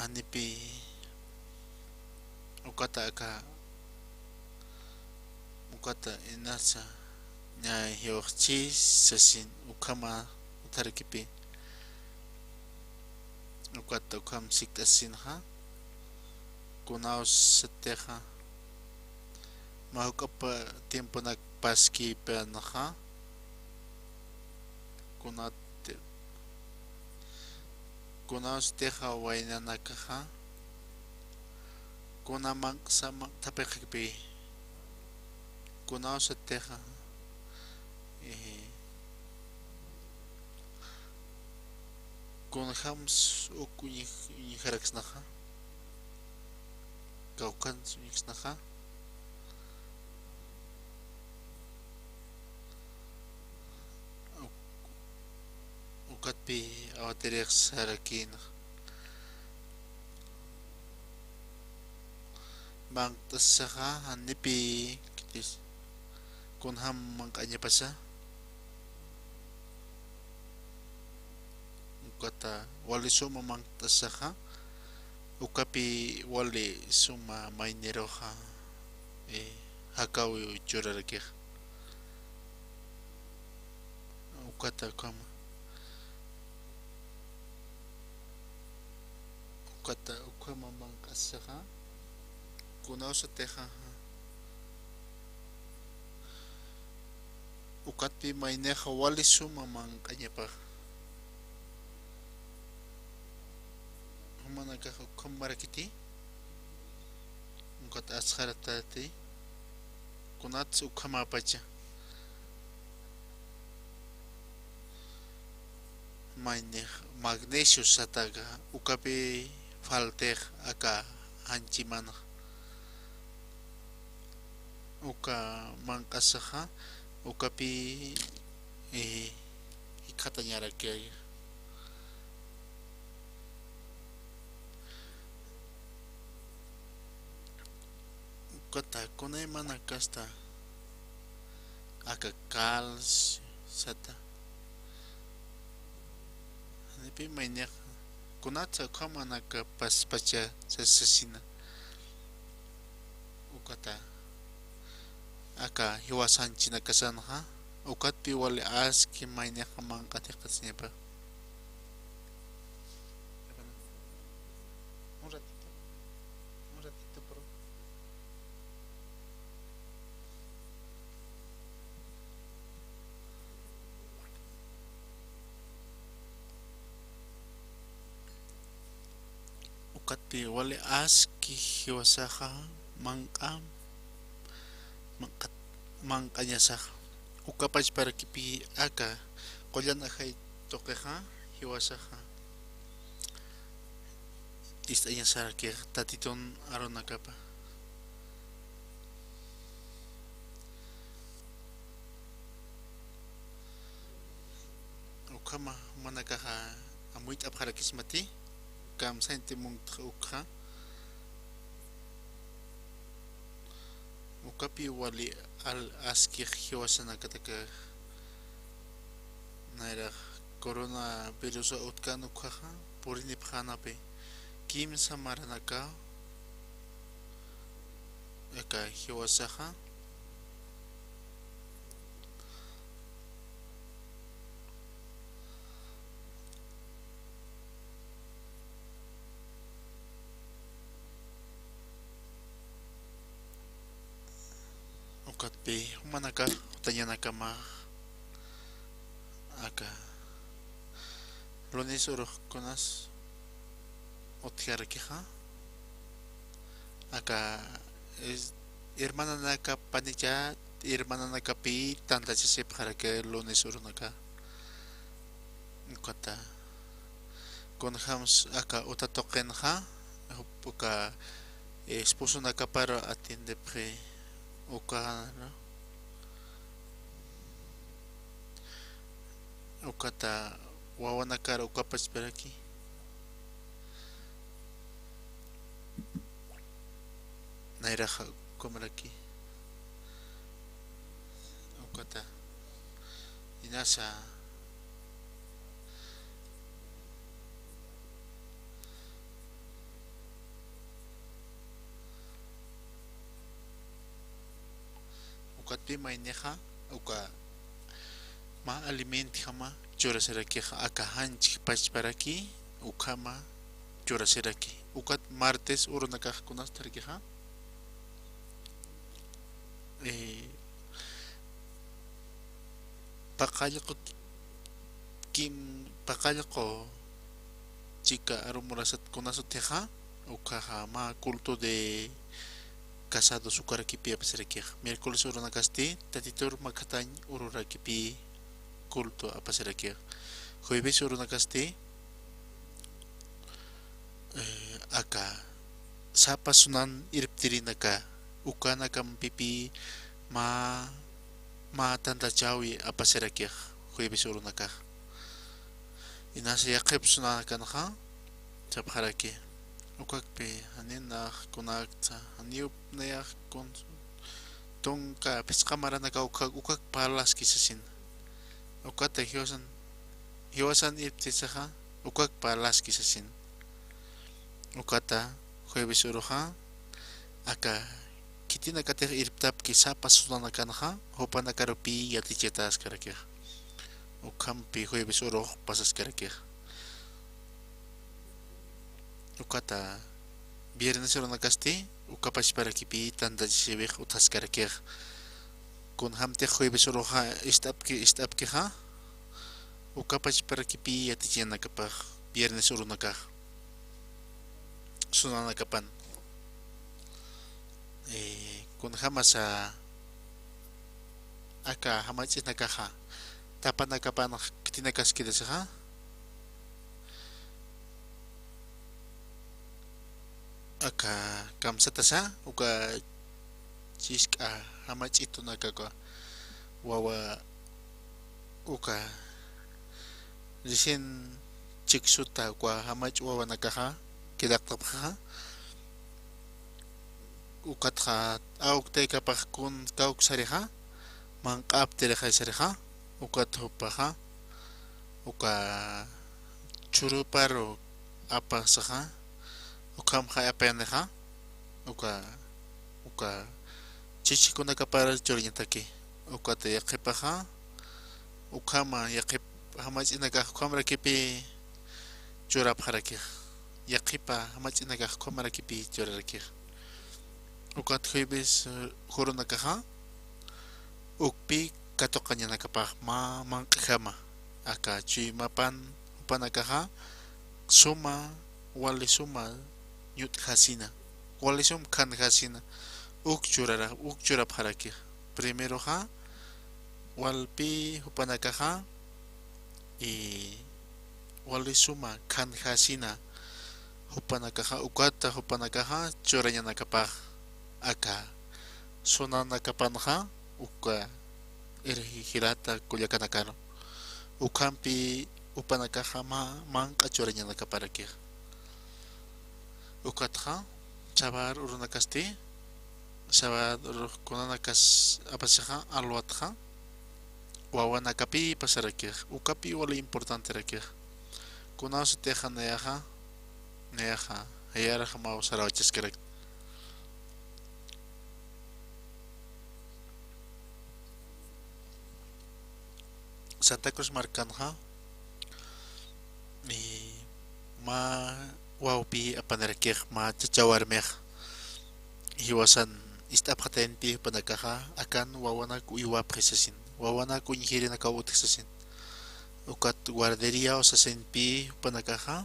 anipi ukata aka ukata inasa nya yoxchi sasin ukama utarakipi ukata ukam siktasinha kunaos sateja mahukapa tiempo nakpaski peanaja kunaos teja wainanakaja kunaman sama tapekipi kunaos sateja kunhams ukuyiharaksnaja kaukan suñiksnaja ukatpi awateriaks harakin bang tasaja hanipi kitis kunham mangkanya pasa ukata wali suma mang tasaja ukapi wali suma maineroja hakawi churarake ukata kama ukata ukama mang kasaja kunausa teja ukatpi maineja wali suma mang kanyapa humanaka ukamarakiti ukat asharatati kunats ukamapacha magnesio sataga ukapi faltej aka hanchimana uka mankasaja ukapi ikatañara que ukata kunay manakasta aka kals sata nipi mainyak kunatsa kamanaka paspacha sasasina ukata Aka hiwasan chinakasan ha. Ukat pi wali aski mainya kamang katikas niya pa. Un ratito. Un ratito, bro. Ukat pi wali aski hiwasaha mangkam mangkat mangkanya sah. Ukapach para kipi aka kolyan ahay tokeha hiwasaha. Istanya sar ke tatiton aron nakapa. Ukama manakaha amuit abhara kismati kam sente mung ukha. Ukapi wali al aski hiwasana kataka naira corona virus utkan ukha purini phana pe kim samaranaka eka hiwasaha ukat pe manaka tayanaka ma aka lunes oro konas otjar keha aka es hermana naka panilla hermana naka pi tanta se para que lunes oro naka kota con hams aka ota token ha poca esposo naka para atiende pre oka okata wawana cara ukapas per aquí nairaja comer aquí okata inasa ukatpi maineja uka ma alimenti jama chora seraki aka hanchi pach para aquí ukama chora seraki ukat martes uronaka kunas tarki ha pakayako kim pakayako chica arumurasat kunasot teja ukaha ma culto de casado sukarakipi apasaraki miércoles uronakasti tatitor makatañ ururakipi culto apasaraki jueves uronakasti aka sapa sunan irptirinaka ukanaka pipi ma tanta chawi apasaraki jueves uronaka inasa yaqep sunanaka naha chapharaki ukakpe hanina konakta haniup nayak kon tonka pesqamaranaka ukak palas kisasin ukata hiwasan irptisaha ukak palas kisasin ukata jueves uroja aka kitina kater irptap kisapa sunanaka naha hopanaka ropi yatichetas karakya ukampi jueves uro pasas karakya ukata viernes uronakasti ukapash para kipi tanda jibik utas karakya kun hamte jueves uroja istapki ha ukapash para kipi yatichena kapag viernes uronaka sunanakapan kun hamasa aka hamachis nakaha tapanakapan kitinakas ha aka kamsatasa uka chiska hamachito nakaka wawa uka recién chiksuta kwa hamach wawa nakaha kidaktapha ukatha aukte kapag kun kauk sariha mangkap teleha sariha ukathopaha uka churuparo apasaha ukam kaya peneha uka chichikunaka para choriñataki ukata yaqipaqa ukama yaqip hamach'inakaq qhamrakipi churapqarakij yaqipa hamach'inakaq qhamrakipi churarakij ukat jueves jurunakaqa ukpi katoqañanakapaq manq'ijama aka chuymapan upanakaqa suma wali suma ñut hasina wali sum khan hasina uk churapqarakij primero ha walpi upanakaqa y wali suma khan hasina upanakaqa ukata upanakaqa churañanakapaq aka sonanakapanqa uka hirata kullakanakano ukampi upanakaqa manqa churañanakaparakij ukatqa chavar urunakasti chavar urunkunakas apashaqa alwatqa wawanakapi pasarakij ukapi wali importante rakij kunawas teja neyaqa hayaraqa mawsarawachaskaraq Santa Cruz marcanqa ma wawpi apanarakij ma chachawarmiq hiwasan istapqatenpi panakaqa akan wawanak uywapqisasin wawanak uñihirinaka utqsasin ukat guardería osasinpi panakaqa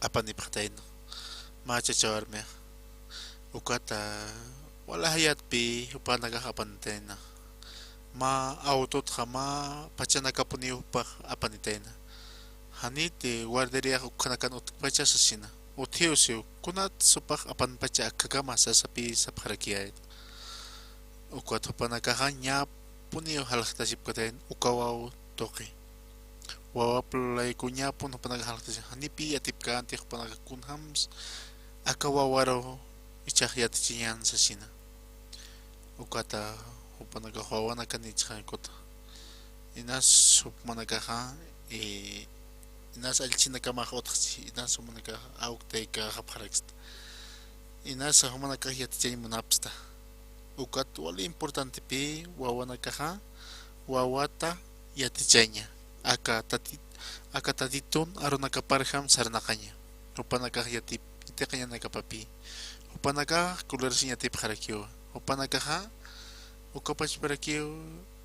apanipqtayn ma chachawarmiq ukata wala hayatpi upanakaqa apanitayna ma autotqa ma pachanakapuniupaq apanitayna haniti guardería uqhanakan utqpachasasina uthiusiu kunat supaq apanpacha akakama sasapi sapqarakiyay ukat upanakaqa ña puniu halaqtasipkatayn ukawaw toqi wawaplayku ña pun upanaka halaqtasi hanipi yatipkantiq upanaka kunhams aka wawaro ichaq yatichiñan sasina ukata upanaka wawanaka nichqaykota inas upmanakaqa inas allichinakamaq utqchi inas umanaka awktayka hapqaraksta inas humanaka yatichay munapsta ukat wali importante pi wawanakaqa wawata yatichayña aka tatitun arunakaparham sarnaqaña upanaka yatiqañanakapapi upanaka kularsin yatipqarakiwa upanakaqa ukapachparakiw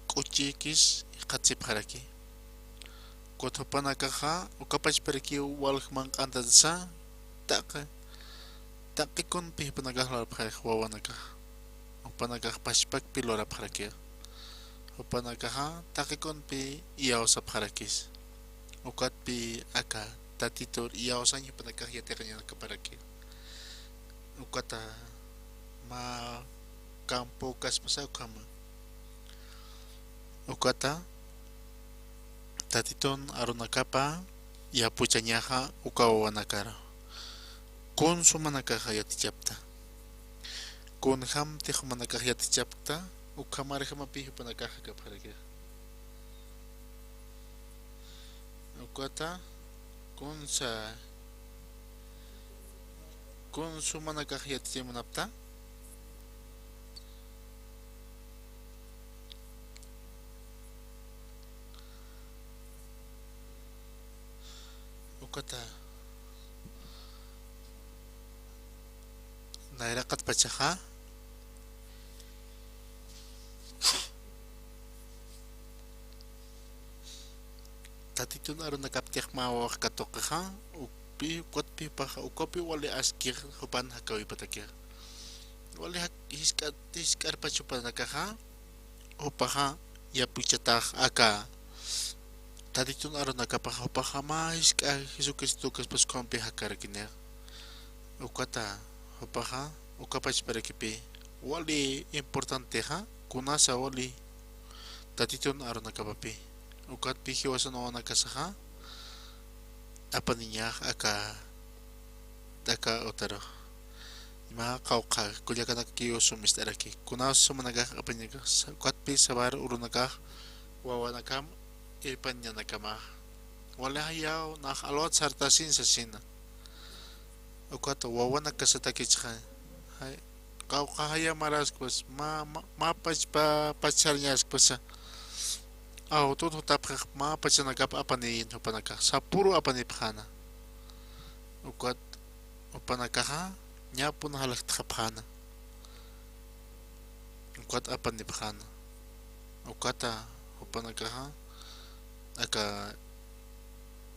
k'uchikis qatsipqaraki kutupanakaqa ukapachparakiw walq manq'antasa taqikunpi upanaka lorapqariq wawanaka upanaka pashpakpi lorapqaraki upanakaqa taqikunpi iyawsapqarakis ukatpi aka tatitur iyawsan upanaka yatiqañanakaparaki ukata ma campo kaspasa ukama ukata tatitun arunakapa yapuchañaqa ukawawanakara kun sumanakaqa yatichapta kun hamtiq manakaqa yatichapta ukamarihamapi upanakaqa kapqarakij ukata kun sumanakaqa yatichimunapta ukata nayraqat pachaqa tatitun arunakaptiq mawaq katuqiqa ukpi ukatpi paqa ukapi wali askir hupan hakawipatakiq wali hisk'arpachupanakaqa upaqa yapuchataq aka tatitun arunakapaq upaqa ma hisk'ay Jesucristo kaspaskwanpi hakarakiniq ukata upaqa ukapachparakipi wali importanteqa kunasa wali tatitun arunakapapi ukatpi hiwasan wawanakasaqa apaniñaq aka utaro ima qawqa kullakanaki usumist'araki kunawas sumanakaq apaniñaq ukatpi sabar urunakaq wawanakam irpañanakamaj wali hayaw naq alwat sartasin sasina ukata wawanaka satakichqa Kauqahaya maraspas ma pachpa pacharñas pasa. Auto tapqa ma pachanakap apani upanaka sapuro apani phana. Ukat upanakaha nyapun halak phana. Ukat apani phana. Ukata upanakaha aka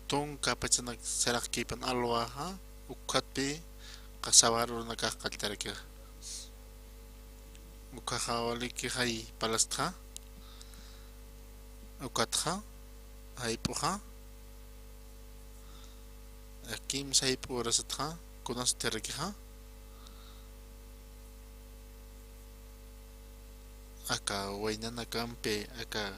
tong kapachanak serak kipan alwaha ukat pi kasawaro nakakatarka. Ukahawali ki hay palastra ukatha hay puha akim say purasatha kunas terkiha aka wayna nakampe aka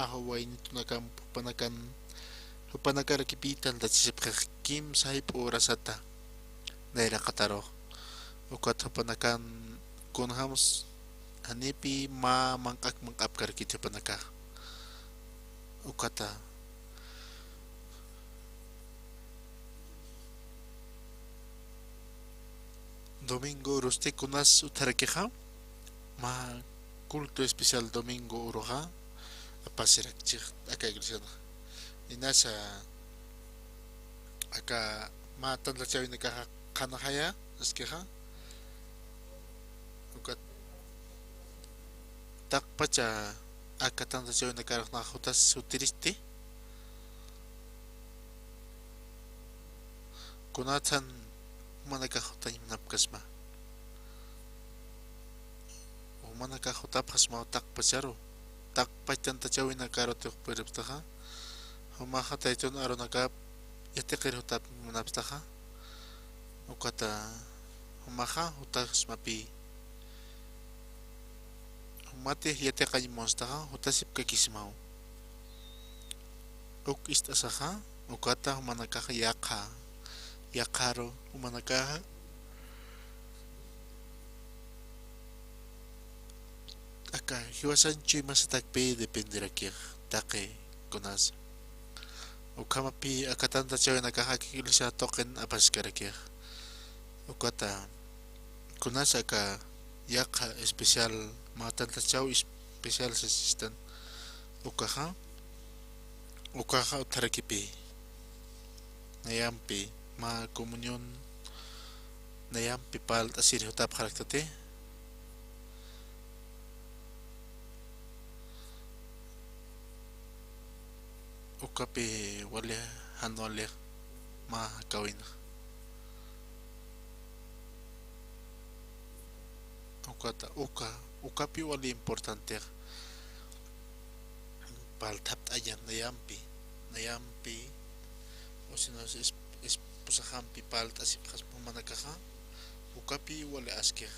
aho wayni tunakam panakan kipitan da kim say purasata naira kataro ukat panakan kunhams hanipi ma mangkak kar kita panaka ukata domingo roste kunas utarkeha ma culto especial domingo uroha apasirak chik aka iglesia inasa aka ma tanda chawin ka kanahaya askeha ukat tak pacha akatan sa na karak na hutas utilisti kunatan manakahutan yung napkasma o manakahuta pasma tak pacharo tak pachan tachawin na karot yung piriptaha humahata ito na aro nakap yatikir hutap manapstaha ukata humaha hutas mapi mate yate kay monstaha utasip kakismao uk istasaha ukata humanakaha yakaro humanakaha aka hiwasan chui masatakpe depende rakir take kunas ukamapi akatanta chawe nakaha kikilisa token apas karakir ukata kunas aka yaka especial matan tachau especial assistant ukaha utarakipi nayampi ma komunyon nayampi pal asir hutap haraktate ukapi wale hanole ma kawin ukata ukapi wali importante pal tap ayan nayampi o si no es pusahampi pal asip has pumanakaha ukapi wali asker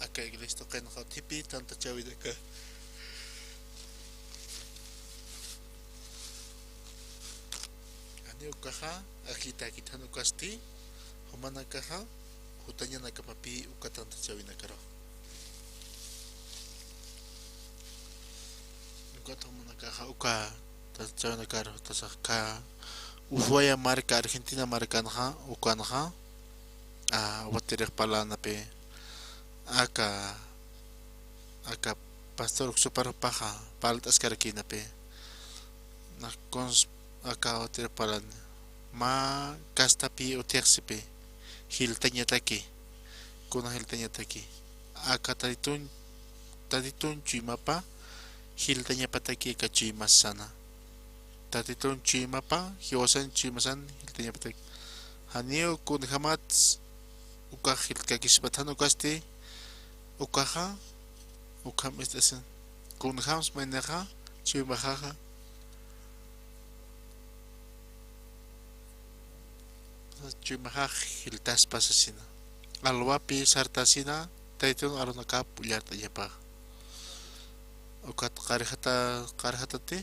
aka iglesia ken ha tipi tanta chawida ka ani ukaha akita kitano kasti humanakaha hutanya nakapapi ukatanta chawina karo ukata humanakaha uka tachawina karo tasaka Uhuaya marca Argentina marcanha ukanha waterek pala na pe aka pastor super paja paltas karaki na pe na cons aka water pala ma kastapi utersipe hiltanya taki kuna hiltanya taki aka taditun chimapa hiltanya pataki kachi masana tatitun chimapa hiwasan chimasan hiltanya patak hanio kun hamats ukah hilkakisbatan ukaste ukaha ukam estasan kun hams menaha chimahaha chimaha hiltas pasasina alwapi sartasina taitun arunaka pulyar tanyapa ukat karhatate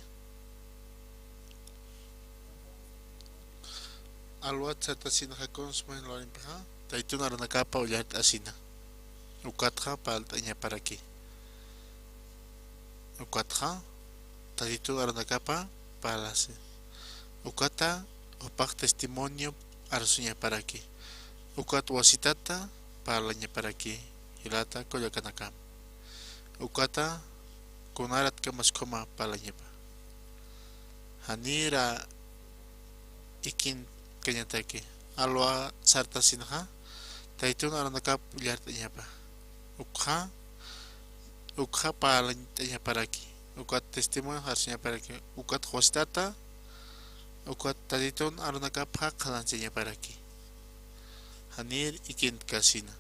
alwat sartasina hakons main lorin paha taitun arunaka pulyar asina ukatha paltanya paraki ukatha taitun arunaka pa palase ukata opak testimonio arsunya paraki ukat wasitata parlaña para aquí hilata koyakanakam ukata kunarat kamas koma parlaña hanira ikin kanyataki alwa sarta sinha taitun aranakap ulyartanya pa ukha parlaña para aquí ukat testimonio harusnya para aquí ukat hostata ukat taditun aranakap hakalansinya para aquí hanir ikin kasina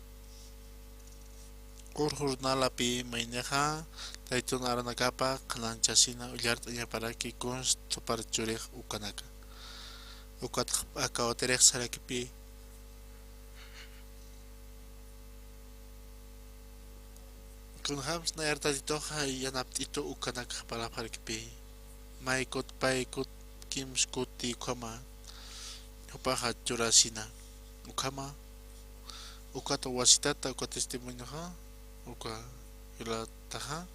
urhurnalapi maineja taitun aranakapa kalanchasina ullartanya para que consto para churek ukanaka ukat akaoterek sarakipi kun hams na yartatito hay yanaptito ukanaka para parkipi maikot paikot kimskuti kama upaha churasina ukama ukata wasitata uka testimonio ha uka hilataha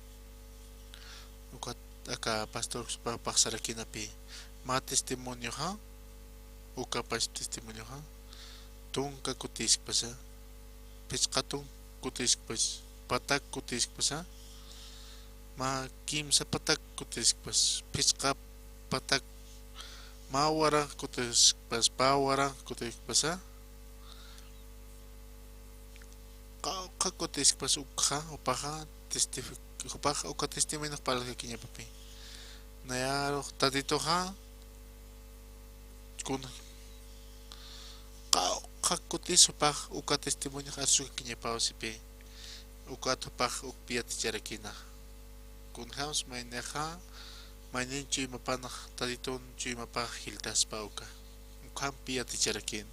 uka aka pastor paksarakin pi ma testimonio ha uka pas testimonio ha tungka kutis pasa piskatung kutis pas patak kutis pasa ma kim sa patak kutis pas piska patak mawara kutis pas pawara kutis pasa kakotis pas ukha upaha upaha uka testimonio para que kinya papi nayaro tatito ha kun kakotis upaha uka testimonio harsu kinya pausipe uka tupah ukpiat jarakina kun hams maineha mainin chui mapana tatiton chui mapah hiltas pa uka ukam piat jarakin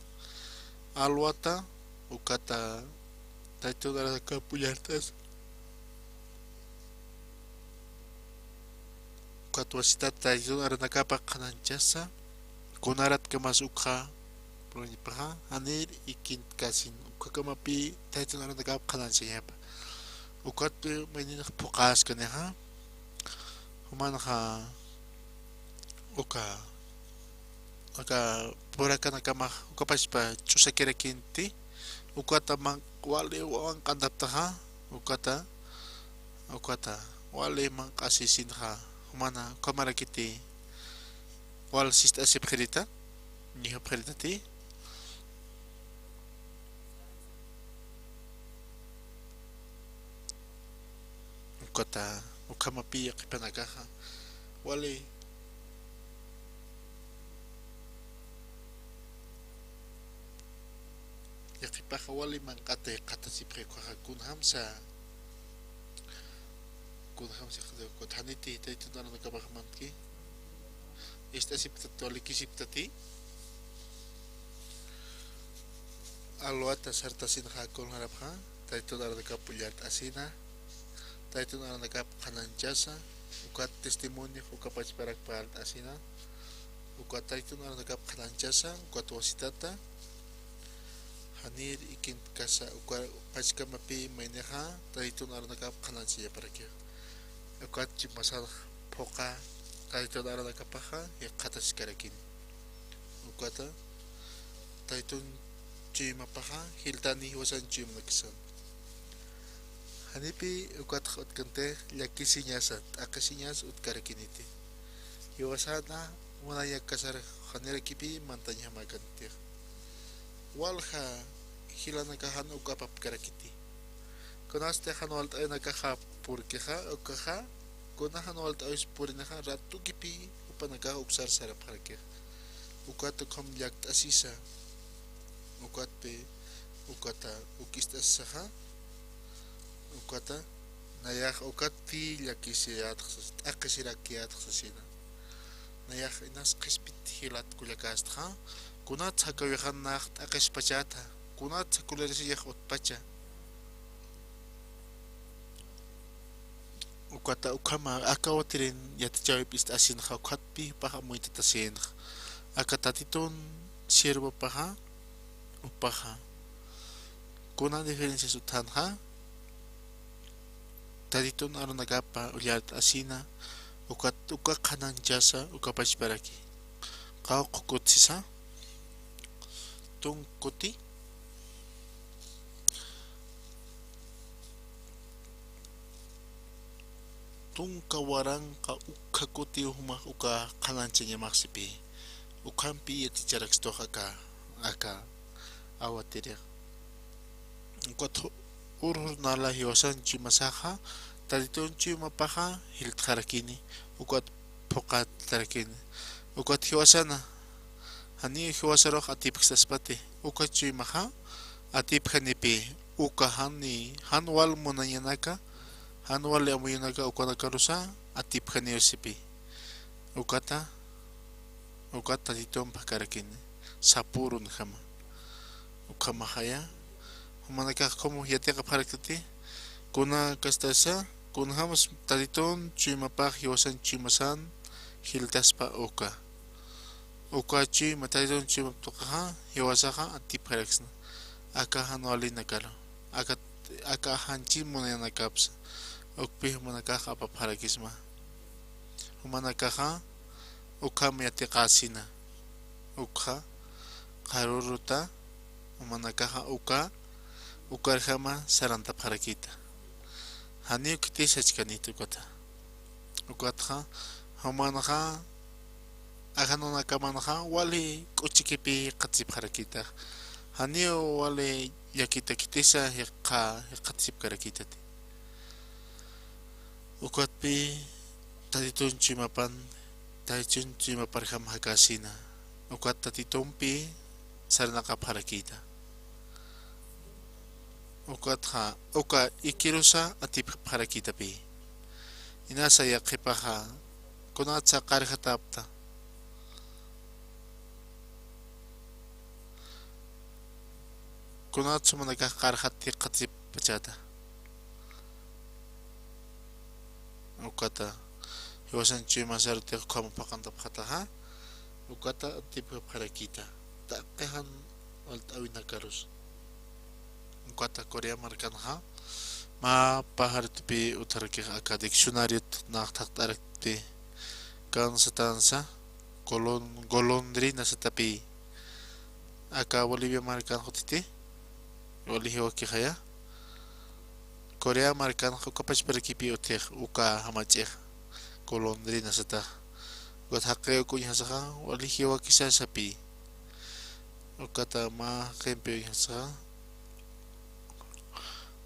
alwata ukata taitun aranakap ulyartas ukat wasitata taitun aranakapa kananchasa kunarat kamas ukha pronipaha hanir ikin kasin ukakamapi taitun aranakap kananchayapa ukat mainin pukas kaneha humanaha uka purakanakama ukapaspa chusakirakinti ukata man wale wan kandaptaha ukata wale man kasisinha humana kamara kiti wal sista sepredita ni predati ukata ukamapi kipanagaha wale yakipaha wali mangkate kata si prekwaha kunhamsa ko thaniti taitun aranakapah manki esta siptati wali kisiptati alwata sarta sinha kon harapha taitun aranakap ulyart asina taitun aranakap kananchasa ukat testimonio ukapach parak paalt asina ukat taitun aranakap kananchasa ukat wasitata hanir ikin kasa uka pachka mapi maineha taitun aranakap kanansiya para que ukat chimasal poka taitun aranakapaha ya katas karakin ukata taitun chimapaha hiltani wasan chimaksan hanipi ukat khot kante yakisinyasat akasinyas ut karakiniti yawasana muna yakasar hanirakipi mantanya maganti walha hilanakahan ukapap karakiti kunaste hanwalt ay nakaha purkeha ukaha kunahan walt ay purinaha ratu kipi upanaka uksar sarap harke ukat kom yakt asisa ukat pe ukata ukistas saha ukata nayah ukat pi yakisiyat akasirakiat khasina nayah inas qispit hilat kulakastha kunat hakawihan nacht akaspachata kunat hakulerisiyah utpacha ukata ukama akawatirin yatachawip ist asin khawkhatpi paha muitatasin akatatiton sirva paha upaha kuna diferencia sutanha tatiton aranagapa ulyat asina ukat uka kanan jasa ukapachparaki qaw qukutsisa tung kuti tunka waranqa ukha kuti humaq uka qalancha ñamaqsipi ukhampi yaticharaksitoq aka awatiriq ukat urhurnala hiwasanchi masaqa taritunchi mapaqa hiltqarakini ukat phuqat tarakini ukat hiwasana hani hiwasaroq atipqsaspati ukachi maha atipqanipi uka han wal munayanaka han wal amuyanaka ukanakarusa atipqaniusipi ukata taritunpaq karakini sapurun hama ukamahaya humanaka como yatiqa pharakti kuna kastasa kuna hamas taritun chimapaq hiwasan chimasan hiltaspa ukachi mataritun chimaptuqa hiwasaqa atipqaraksna aka hanwalina karo aka hanchi munayanakapsa ukpi humanakaqa apapharakisma humanakaqa ukham yatiqasina ukha qaruruta humanakaqa ukarjama saranta pharakita hani uktisachkanita ukatqa humanaqa ajanunakamanqa wali k'uchikipi qatsipharakita hani wali yakita kitisa hiqatsipkarakitati ukatpi taritunchimaparjam hakasina ukat tatitumpi saranaqa pharakita uka ikirusa atipharakitapi inasa yaqipaqa kunatsa qarqatapta kunatsu manaka qarqati qatsipachata ukata hiwasanchi masarti qhamupaqanta phataha ukata atipharakita taqihan altawinakarus ukata Corea markanha ma pahartipi utarki aka diccionario naqtaqtarakti kansatansa golondrina satapi aka Bolivia markan hotiti Bolivia wakihaya Corea markan hukapachparakipi utih uka hamachih golondrina sata got haqqeo kuñhasaqa Bolivia wakisasapi ukata ma qempe yasa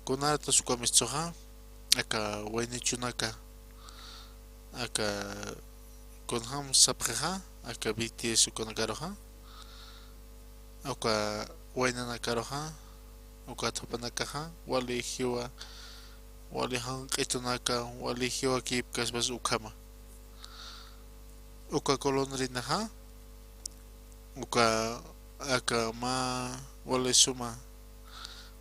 kunata sukamistsoqa aka waynichunaka aka kunham sapqeqa aka BTS sukanakaroqa aka waynanakaroqa uka thupanakaqa wali hiwa wali hanq'itunaka wali hiwa kipkaspas ukhama uka golondrinaqa uka aka ma wali suma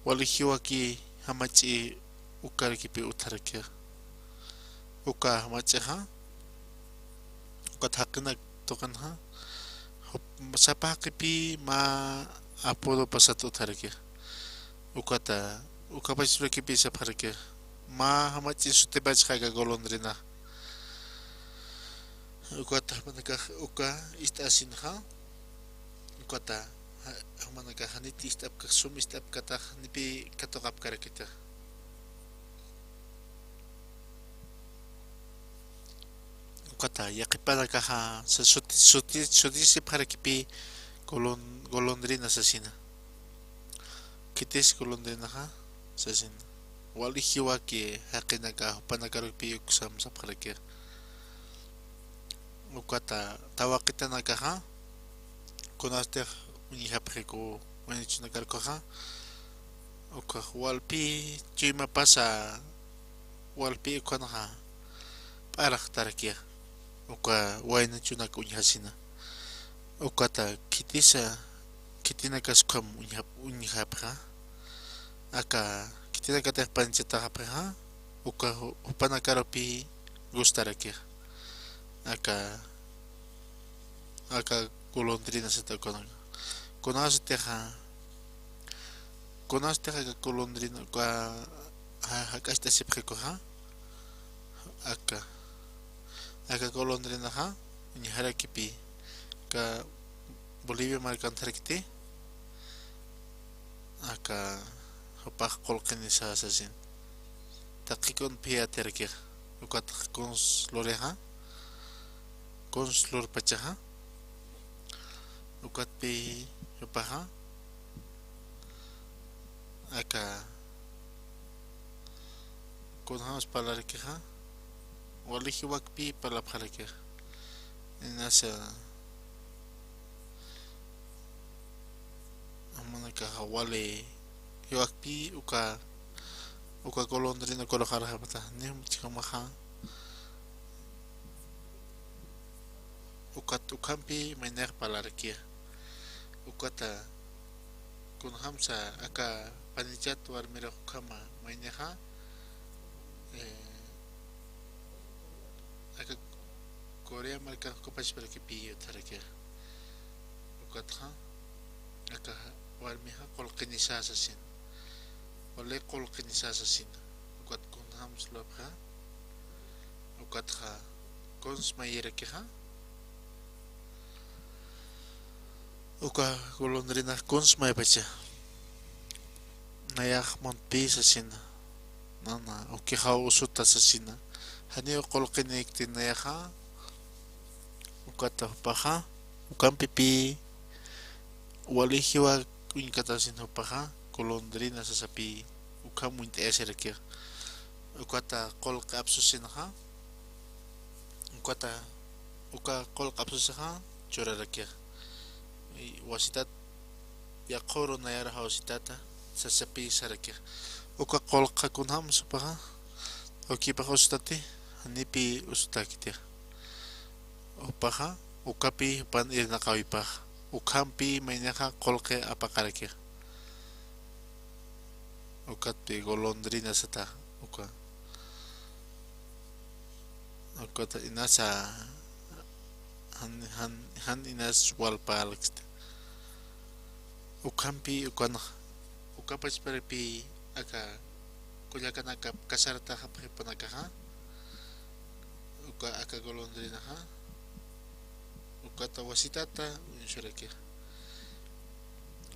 wali hiwa ki hamachi ukarkipi utharkia uka hamachiha uka thaqina toqanha sapaqipi ma apodo pasat utharkia uka pachrakipi sapharkia ma hamachi sutepachqa golondrina ukata manaka uka istasinha ukata humanaka haniti istapka sum istapkata nipi katoqap karakita ukata yaqipanaka sa suti parakipi golondrina sasina kitis golondrina sasina wali hiwaki haqinaka panakarupi uksam sapharaki ukata tawaqitanaka kunastej unihapqiko wanichunakarkoqa uka walpi chima pasa walpi ukanaqa p'araq tarakiaq uka waynachunaka uñihasina ukata kitinakasqam uñihapqa aka kitinakatej panchataqapqa uka upanakarupi gustarakiaq aka golondrina sata conasteja golondrina ka hakasta sipqikoqa aka golondrina ñiharakipi ka Bolivia markantarkiti aka hupaq qolqini sasasin taqikun phiyatirkiq ukat consloreja conslor pachaja ukat pi paja acá con hamos para queja waliji wakpi para para queja en esa amana caja wale wakpi uka golondrina colocar habata ni chica maja ukat ukampi mainer para queja ukata con hamsa acá panichat war mira ukama maineja acá Corea marca copas para que pillo tarake ukatha acá war miha kol kenisa sasin oleh kol kenisa sasin ukat kun hams lobha ukatha kons mayere keha uka golondrina kons may bacha nayak mon pi sasin nana oke ha usuta sasina hani kol kenik tinayha ukata paha ukam pipi walihiwa unkata sin paha golondrina sasapi ukam muint eserke ukata kol kapsusinha ukata uka kol kapsusha chorarake wasitat yaqoro nayara hausitata sasapi sarake uka kol kakunham supaha oki paha ustate hanipi ustakite upaha ukapi pan irna kawipah ukampi mainaka kolke apakarake ukatpi golondrina sata ukata inasa han inas walpalxt ukampi ukapas perpi aka kuyakan aka kasarta haphe panakaha aka golondrina ha ukata wasitata unsurake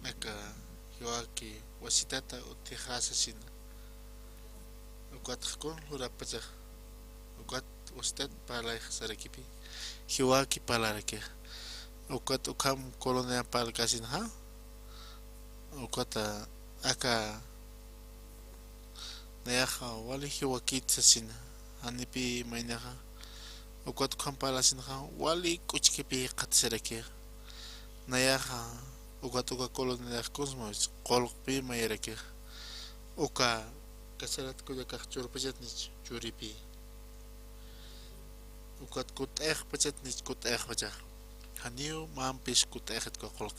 aka yoaki wasitata utihasa sin ukat kon hurapaja ukat wasitat palai sarakipi hiwaki palarake ukat ukam kolonia palkasin ha ukata aka nayaha wali hiwaki sasin hanipi mainaha ukat kampalasin ha wali kuchkipi qatsarake nayaha uka kolonia kosmos qolqpi mayarake uka kasarat kuya kachur pachat nich churipi ukat kuteh pachat nich kuteh pachat haniu mampis kuteh ko qolq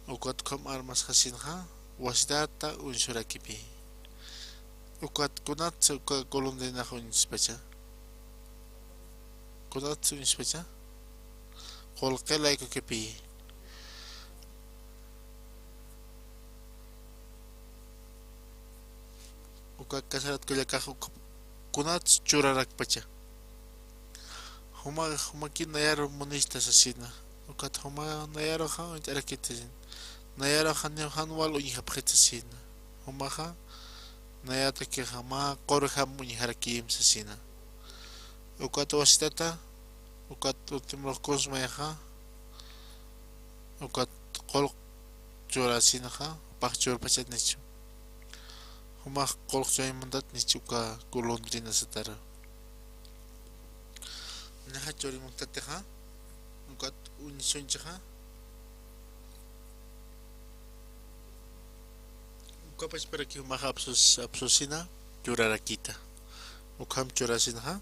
ukat kam armas hasin ha wasdata unsurakipi ukat kunat uka kolonia huns pachat kunat huns pachat qolqelay ko kepi uka kasarat kuya kahu kunat churarak pacha huma kin nayaro monista sasina ukat huma nayaro ha interakitin nayaro han wal uny hapkhetsasina huma ha nayata ke hama qorha muny harakim sasina ukat wasitata ukat ultimro kosmaya ha ukat qol churasina ha pachur pachat nichu huma qolqchay mandat nichuka golondrina satara naha chori muntateha ukat unisonchaha ukapas para que huma absusina churarakita ukam churasina ha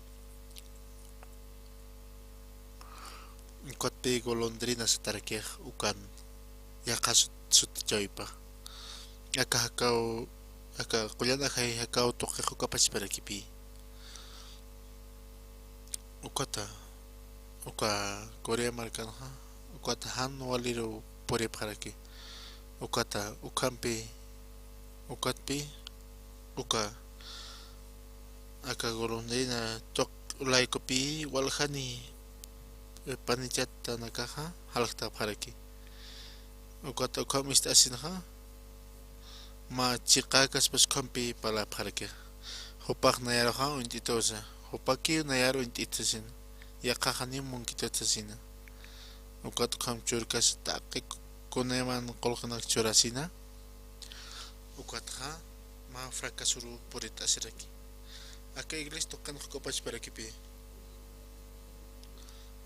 ukat pe golondrina satara ke ukan yakas sutchaypa aka kulyana hay hakao toke kapas para kipi ukata uka Korea markan ha ukata han waliro pore para ki ukata ukampi ukatpi uka aka golondrina tok ulay kopi walhani panichat nakaha halakta para ki ukata ukamis asin ha ma chikakas pas kampi pala parke hopak nayaro ha untitosa hopaki nayaro intitasin yaqaqani munkitatasina ukat qam churkas taqi kuneman qolqanak churasina ukatqa ma fracasuru purit asiraki aka iglesia toqan qopach para kipi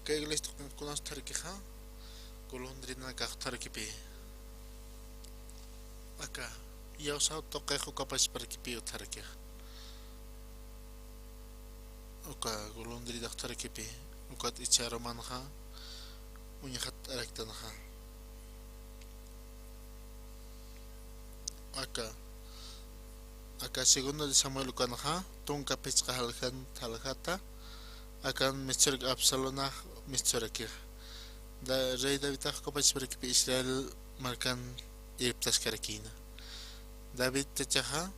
aka iglesia toqan kunas tarkiqa golondrina kaqtar kipi aka yausau toqay qopach para kipi utarki uka golondrina kaqtar kipi ukat icharomanqa uñiqat araktanqa acá segundo de Samuel ukanqa tunka pichqa halqata akan Mr. Absalona Mr. da rey David qopach para Israel marcan irptas karakina David tachaha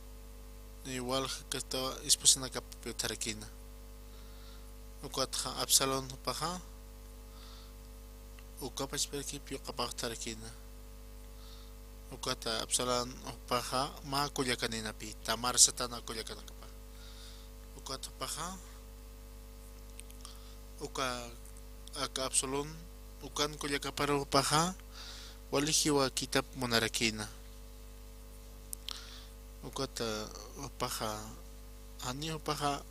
igual que estaba esposana kapi tarakina ukatqa Absalon paha ukapach para qapaq tarakina ukata Absalon paha ma kullakaninapi Tamar satana kullakanakapa ukata paha aka Absalon ukan kullakaparo paha walihiwa kitab munarakina ukata paha ani paha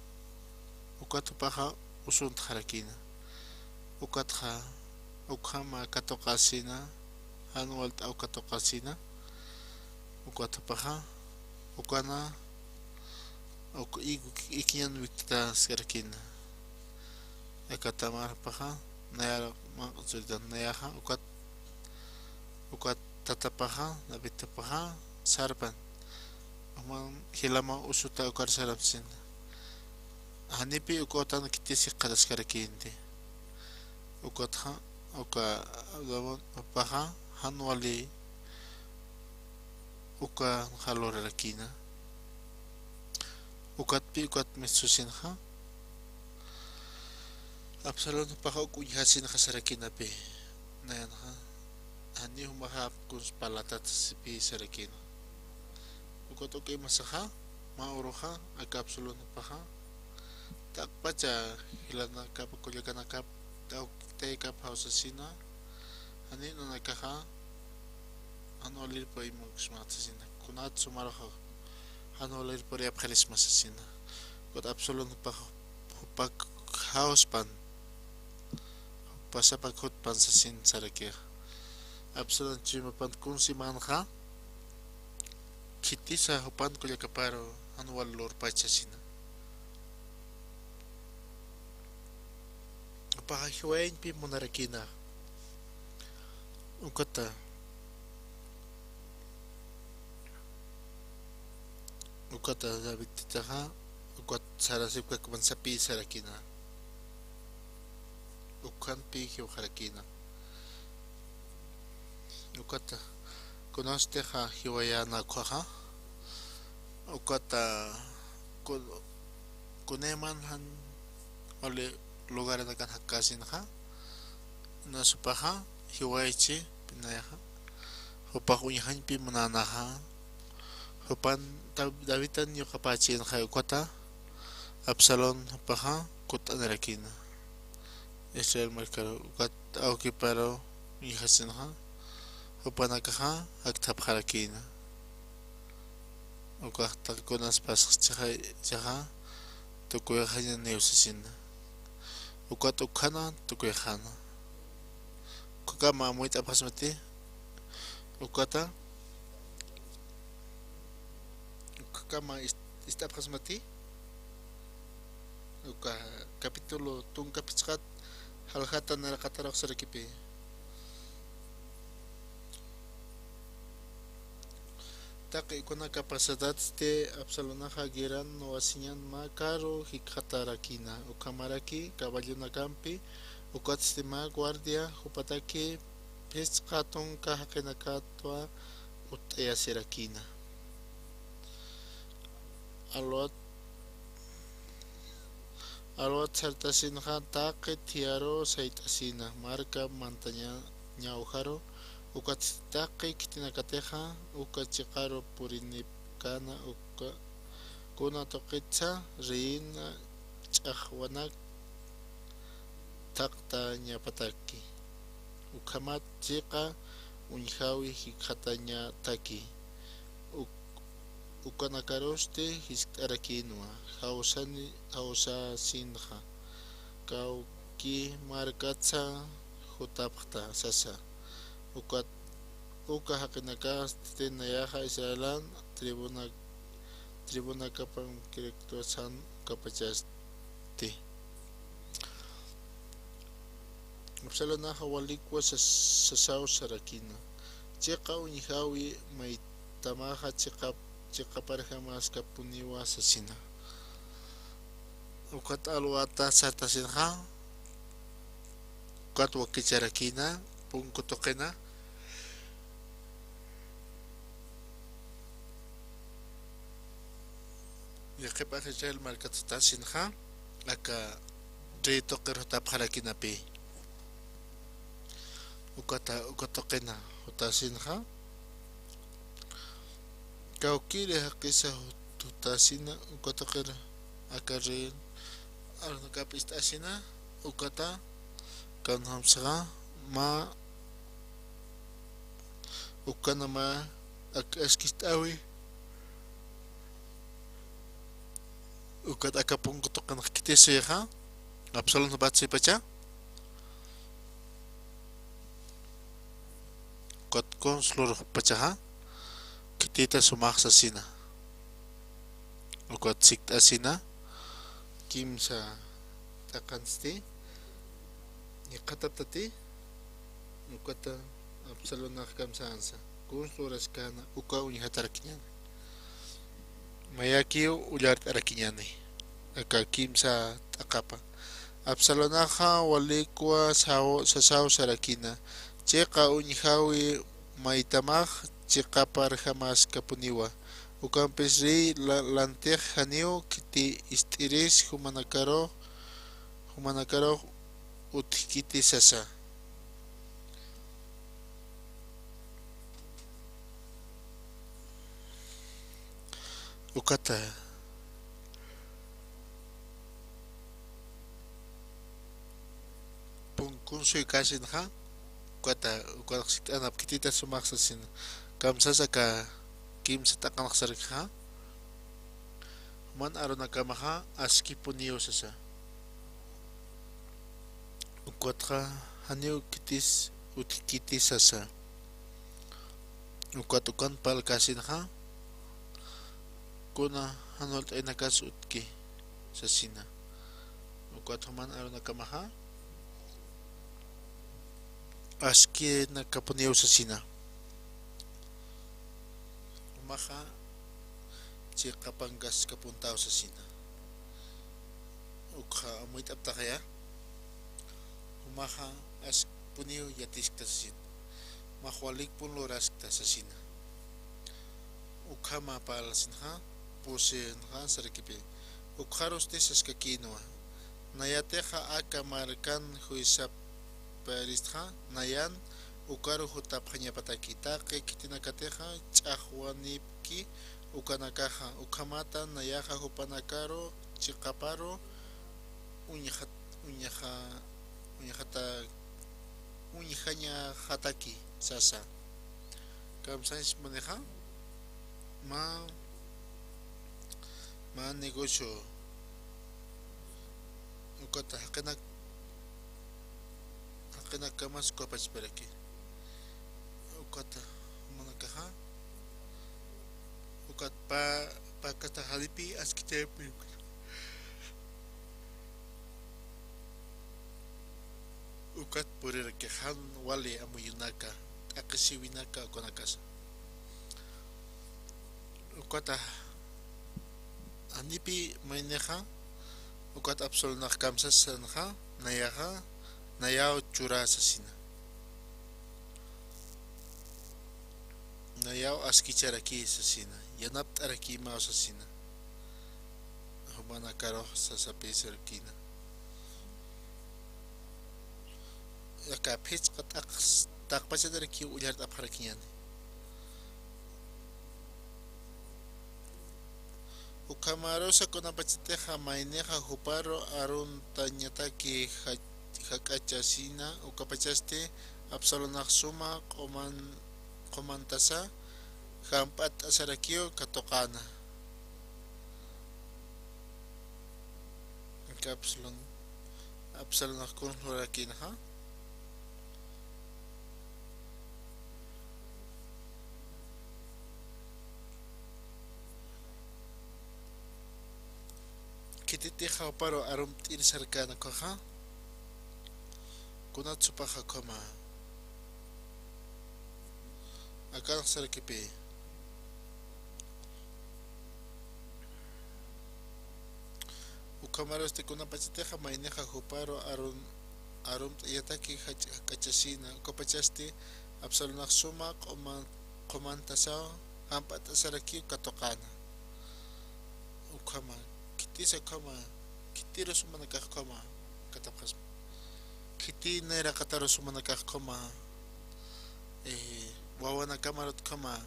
ukata paha usun harakina ukama katokasina anual katokasina ukata paha ukana ikian wikta skarakina akatamar paha nayara maqsudan nayaha ukat tatapaha nabitapaha sarpan aman hilama usuta ukar sarapsin hanipi ukotan kitisi qadaskarakinte ukatha paha hanwali uka halorarakina ukat mesusinha Absalon paha ukuyhasin hasarakina pe nayanha ani humaha kus palatat sipi sarakina ukat okay masaha mauroha aka Absalon paha tak pacha hilana kap kulyakana kap tay kap hausasina ani nakaha anolir po imuksmatasina kunat sumaraha anolir po riapkhalis masasina kot Absalon paha hupak house pan pasapak hut pansasin sarakir Absalon chimapan kun si manha kiti sa hupan kulyakaparo anual lor pachasina pahahiwain pi munarakina ukata David titaha ukat sarasip ka kamansapi sarakina ukan pi hiwaharakina ukata kunosteha hiwayana kwaha ukata kuneman han ole lugar na kan hakasin ha nasupaha hiwaichi pinayaha hupakunyahan pi munanaha hupan Davidan yung kapachin ha ukata Absalon paha kutanarakina Israel markaro ukat auki paro ihasin ha hupanakaha agtapharakina ukat takunas pasas chaha tukuyahan neusasina ukat ukana tukuyahana kukama muit apasmati ukata ukama istapasmati uka capítulo tunka pichkat halhata narakatarak sarakipi taki kuna capacidad de Absalonaja giran no asinyan makaro hikatarakina ukamaraki caballo nakampi ukatstima guardia upataki pescaton kahakenakatwa utayasirakina alwat sartasinja taki tiaro saitasina marca montaña ñaujaro ukatstaki kitinakateja ukachikaro purinipkana uka kuna toqitsa reina ch'aqwanak taqta ñapataki ukhamat chiqa uñhawi hiqhataña taki ukanakaruste hisk'arakinwa hawsasinqa kawki markatsa hutapqta sasa uka haqinakas tinayaqa israelan tribuna kapan kiriktuasan kapachasti Absalonaqa walikwa sasaw sarakina chiqa uñhawi maytamaqa chiqaparqa maskapuniwa sasina ukat alwata sartasinqa ukat wakicharakina punku tuqina yaqipaq Israel markatasinqa aka rituqir hutapqarakinapi ukatuqina hutasinqa kawkiri haqisa hutasina ukatuqir akaril arnukapi istasina ukata kanhamsqa ma ukanama askistawi ukat akapunku tuqina kitisiqa Absalon batsi pacha ukat konslur pachaha kitita sumaqsasina ukat siktasina kimsa taqansti niqataptati ukata Absalonaq kamsansa konsluraskana uka uñhatarkiñan mayaki ullart'arakiñani aka kimsa t'aqapa Absalonaqa walikwa sasaw sarakina chiqa uñhawi maytamaq chiqaparqa maskapuniwa ukanpis ri lantiq haniw kiti ist'iris humanakaruq utkiti sasa ukata punkunsuy kasinqa ukata sik'anap kitita sumaqsasina kamsasa ka kimsa t'aqanaq sarikqa man arunakamaqa askipuniw sasa ukatqa haniw kitis utkiti sasa ukat ukan palkasinqa kuna hanol t'aynakas utki sasina ukat man arunakamaqa aski nakapuniw sasina umaqa chiqapankas kapuntaw sasina ukha amuit'aptaqaya umaqa askpuniw yatiskta sasina maqwalikpun luraskta sasina ukhama palasinqa pusinqa sarakipi ukharusti saskakinwa nayatiqa aka markan huisap Parisqa nayan ukaru hutapqa ñapataki taqi kitinakatiqa ch'aqwanipki ukanakaqa ukhamata nayaqa hupanakaru chiqaparu uñhaña hataki sasa kamsanchis maneja ma negocio ukata haqina kamas kopachperaki ukata manakaja ukat pakata halipi askitepi ukat puriraki han wali amuyunaka akisiwinaka konakasa ukata anipi maineja ukat Absalonaq kamsasanja nayaqa nayaw churasasina nayaw askicharaki sasina yanapt'araki mawsasina humanakaruq sasapi sarkina yaka phichqa taqpachataraki ullart'apqarakiñani Ukamarosa kunapachiteja maineja juparo arun tañataki hakachasina ukapachaste Absalonaq suma qomantasa hampat asarakio katoqana Absalonaq kun hurakina ha kititi juparo arum tir sarkana koha kunatsupaja koma acá sarkipi ukamaros te kunapachiteja maineja juparo arum yataki kachasina ukapachaste Absalonaq suma qomantasa hampat asaraki katoqana ukama kitisa kama kitiro sumanakaj kama katapjas kiti nera kataro sumanakaj kama wawana kamarot kama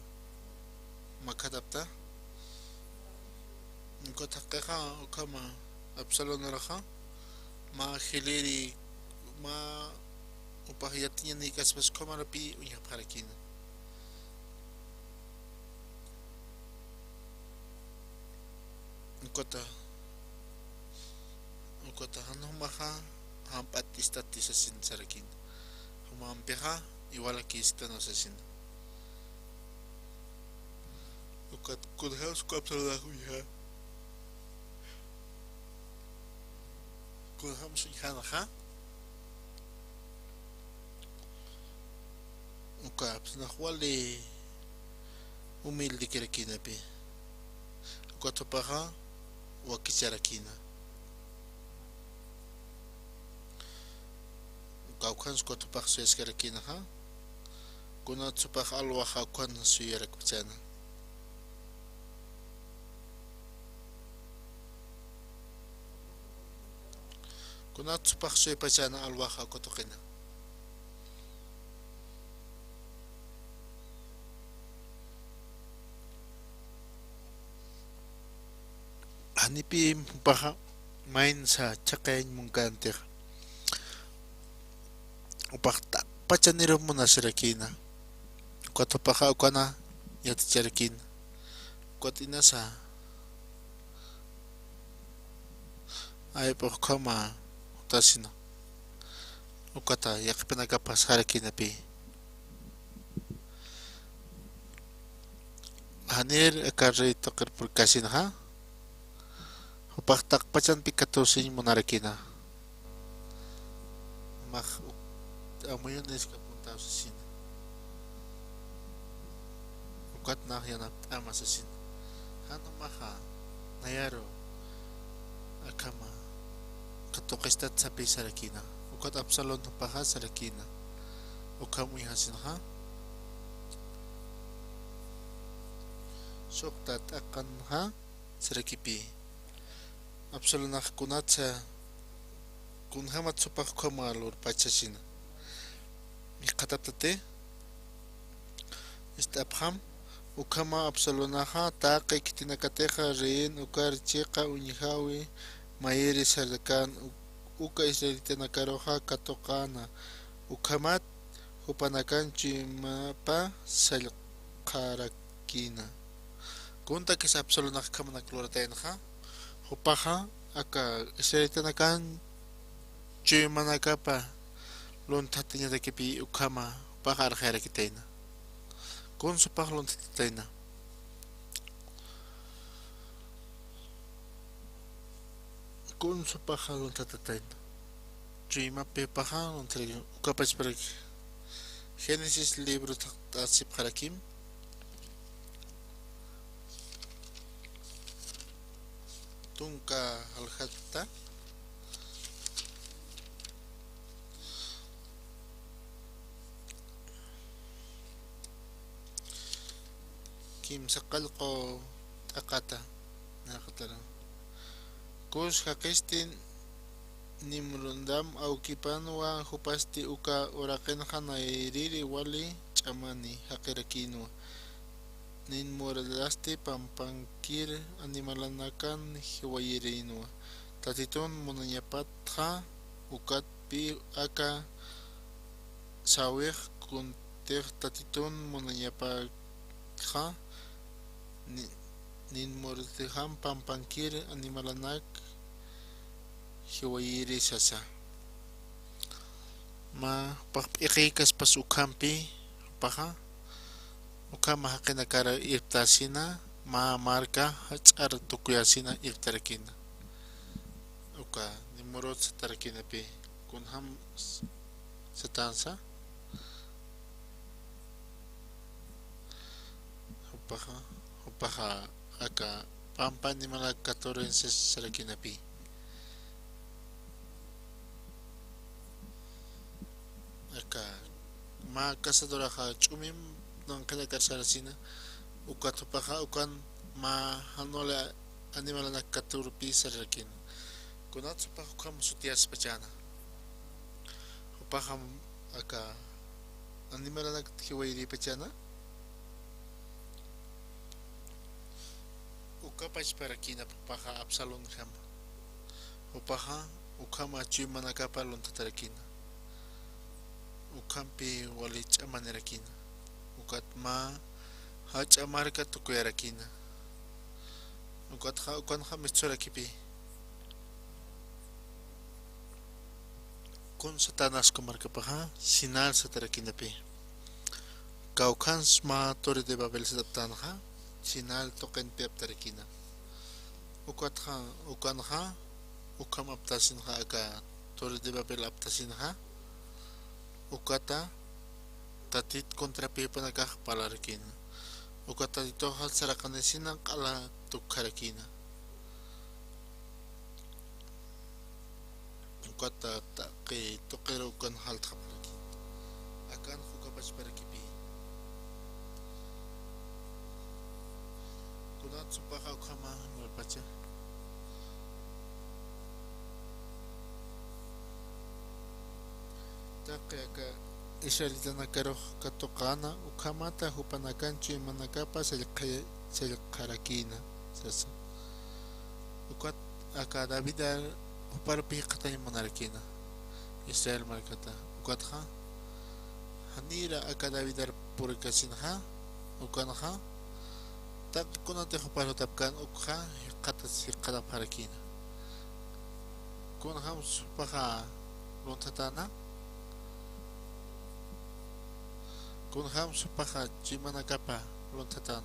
makadapta nkotakeja kama Absalonaraja ma hiliri ma upahiyatinya ni kaspas kama rapi unya parakina nkota hanumaha hampatista tisasin sarakin humampeha igual aquí está no sé si ukat kudhaus ko Absalonaq uya kudham sujana ha ukap nahuale humilde kerakina pe ukotopaha wakicharakina ukaukans kotopah suyaskarakina ha kuna tsupah alwaha kwan suyarak pachana kuna tsupah suy pachana alwaha kotokina hanipi paha main sa chakain mungkantir upakta pachaniro munasirakina kotopaha ukana yaticharakin kotinasa ay kama utasino ukata yakpinakapas harakina pi hanir akarri tokir por kasina ha upaktak pachan pikatusin munarakina mak amoyon iska punta sa sin ukat na yanap ama sa sin hano maha nayaro akama katukistat sa pisarakina ukat Absalon paha sarakina ukamu ihasin ha soktat akan ha sarakipi Absalonaq kunatsa kunhamat supak kamalur pachasina miqataptate istapjam ukama Absalonaja taqi kitinakateja rein ukar chiqa uñihawi mayiri sarkan uka israelitanakaroja katoqana ukamat hupanakanchi mapa salqarakina kunta kis Absalonaq kamanakloratainja hupaja aka israelitanakan chimanakapa lontatinya takipi ukama pajar jarakitaina kun supah lontataina kun supah lontataina chima pepaja lontataina ukapach para Génesis libro tasip harakim tunka alhatta kim sakalko akata nakatara kus hakistin nimrundam aukipanwa hupasti uka oraken hanairiri wali chamani hakirakinwa nin moralaste pampanquir animalanakan hiwayirinua tatitun munanyapatja ukat pi aka sawih kuntir tatitun munanyapatja nin moraliham pampanquir animalanak hiwayiri sasa ma pakpiqikas pas ukampi paja ukama hakinakara irtasina ma marka hachar tukuyasina irtarakina uka nimurot satarakina pi kunham satansa upaja aka pampa nimala katorenses sarakina pi aka ma cazadora ha chumim non kada kasarasina ukatupaja ukan ma hanola animalana katurpi sarakin kunatsupaja ukam sutias pachana upaja aka animalana hiwairi pachana ukapach parakina upaja absalon ham upaja ukama chimana kapalon tatarakina ukampi wali chamanerakina ukatma hachamarka tukuyarakina ukatha ukanha mitsurakipi kun satanas kumarkapaha sinal satarakinapi kaukans ma torre de babel sattanha sinal token peptarakina ukatha ukanha ukam aptasinha aka torre de babel aptasinha ukata tatit kontra pipa nakah palarkina ukata dito hal sarakanesina kala tukharakina ukata ta ke tokero kan hal thaparaki akan hukapas parakipi kunat supaka ukama nolpacha taka isharitana karo katokana ukamata hupanakanchu imanakapa salqarakina sasa ukat aka davida uparpi qatay manarakina Israel markata ukatha hanira aka davidar purikasinha ukanha tak kunate huparo tapkan ukha qatas qada parakina kunham supaha lontatana kunham supaha chimana kapa lontatan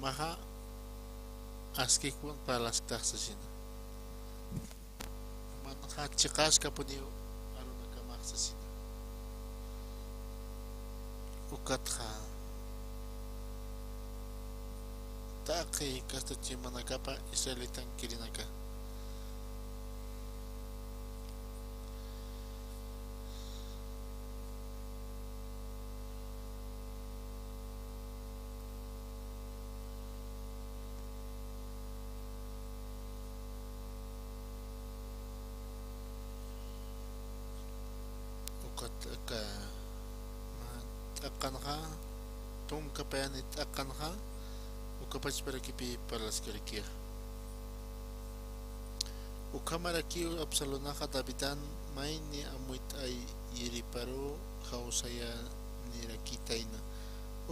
maha aski kun palas taxasina manha chikas kapuniu aruna kamaxasina ukatha taqi kasta chimana kapa israelitan kirinaka ka akanha tum kapanit akanha ukapach parakipi palas karikia ukamaraki absalonaha davidan maini amuit ay yiriparo hausaya nirakitaina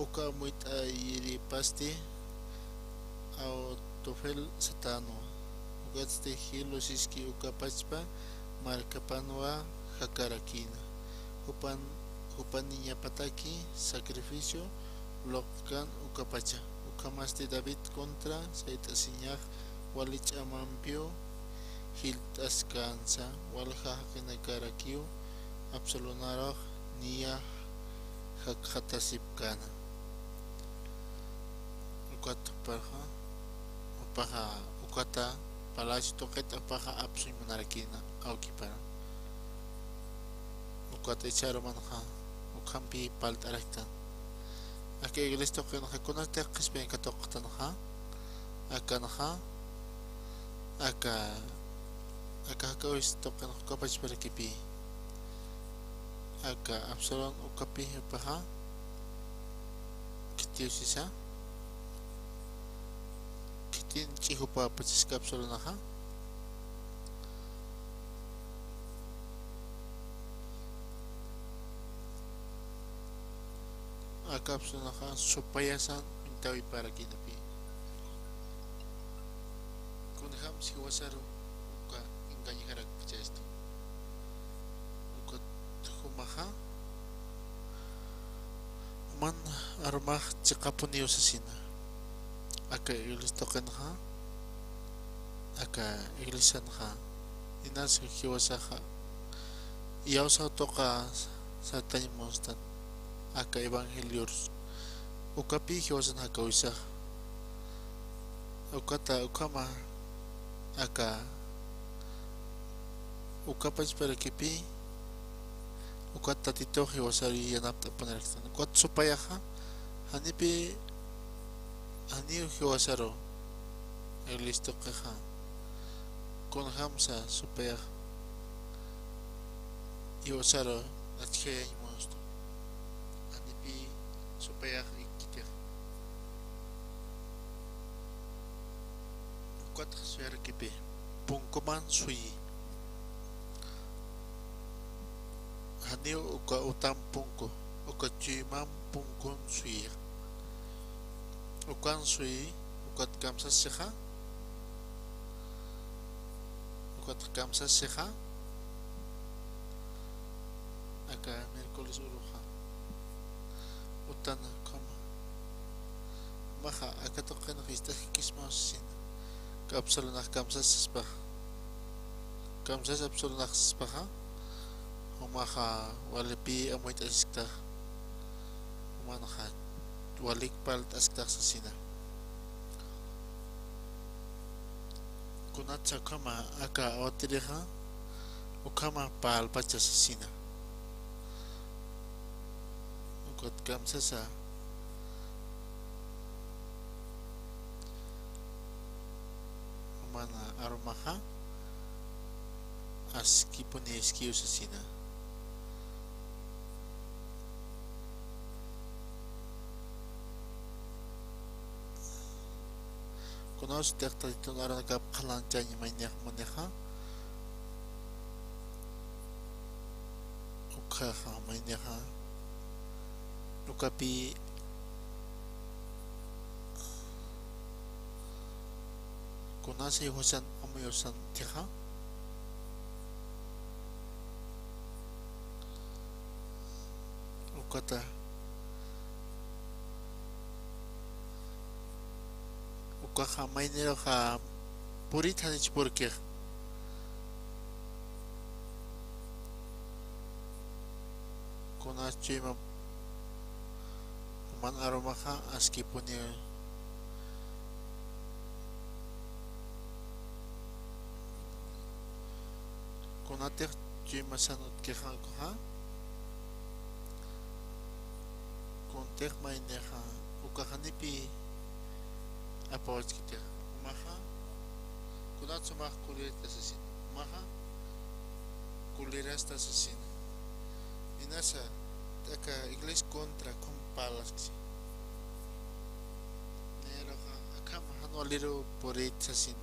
uka amuit ay yiripasti au tofel satano ugatste hilosiski ukapachpa markapanwa hakarakina hupan niña pataki sacrificio lokan ukapacha ukamaste David contra saitasiñaj walich amampio hiltaskansa walja kinakarakio absalonaraj niya hakhatasipkana ukatapaja upaja ukata palacio toket apaja absu manarakina aukipara ukata icharo manha ukampi paltarakta ake iglesia token hakunate qispen katoktan ha akanha aka kawis token kapach parakipi aka absalon ukapi paha tío sisa kitin chihu pa pasis kapsul na ha a kapsul na ha supayasan intawi para kinapi kun ham si wasaru ka ingani harak chesto ko humaha man armah chikapuni usasina aka iglis token ha aka iglisan ha inas hiwasaha yausa toka sa tanimonstan aka evangelios ukapi hiwasan haka uisa ukata ukama aka ukapach para kipi ukata tito hiwasari yanapta panarkstan ukat supayaha hanipi ani hiwasaro listo kaha con hamsa supayah hiwasaro atkhaya monsto hanipi supayah ikitya ukat khaswer kipi pungkuman sui hani uka utam pungko uka chimam pungkun sui ukan sui ukat kamsa seha aka miércoles uruha utan kama maha aka toqen rista kismas sin kapsalunah kamsas spa kamsas absolunah spa umaha walipi amoit asikta umanaha walik palt asikta sasina kunatsa kama aka otiriha ukama pal pacha sasina ukot kamsasa umana aromaha aski puni eski usasina kunos tekta itu orang kap kalancanya mainnya maneha ukaha mainnya ukapi kunasi hosan amuyosan tiha ukata ukaha mainnya ha purit hanich porque kunas cima man aromaha aski punya kunatek cima sanut keha ha kontek mainnya ha ukaha nipi apa kita maha kunat sumah kulir tasasin maha kuliras tasasin inasa taka iglesia contra compalas si nero akama hanoliro porit sasin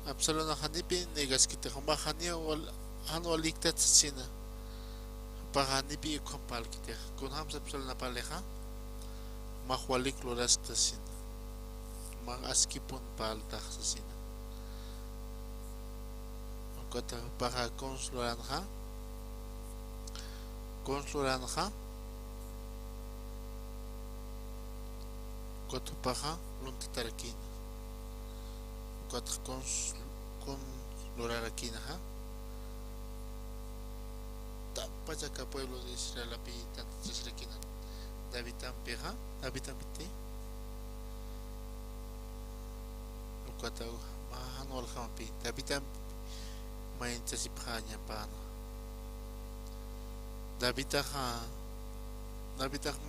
absolona hanipi negas kita humahania wal hanolikta sasina pahanipi compal kita kun ham absolona paleha mahwalik loras tasin mang askipun paltah sasina kota paha konsulanha kota paha luntarakin kota konsularakin ha tak pajaka pueblo de Israel api tantas rekinan Davitan peha Davitan piti ukata mahan wal khampi Davitan main tasibhanya pana Davitan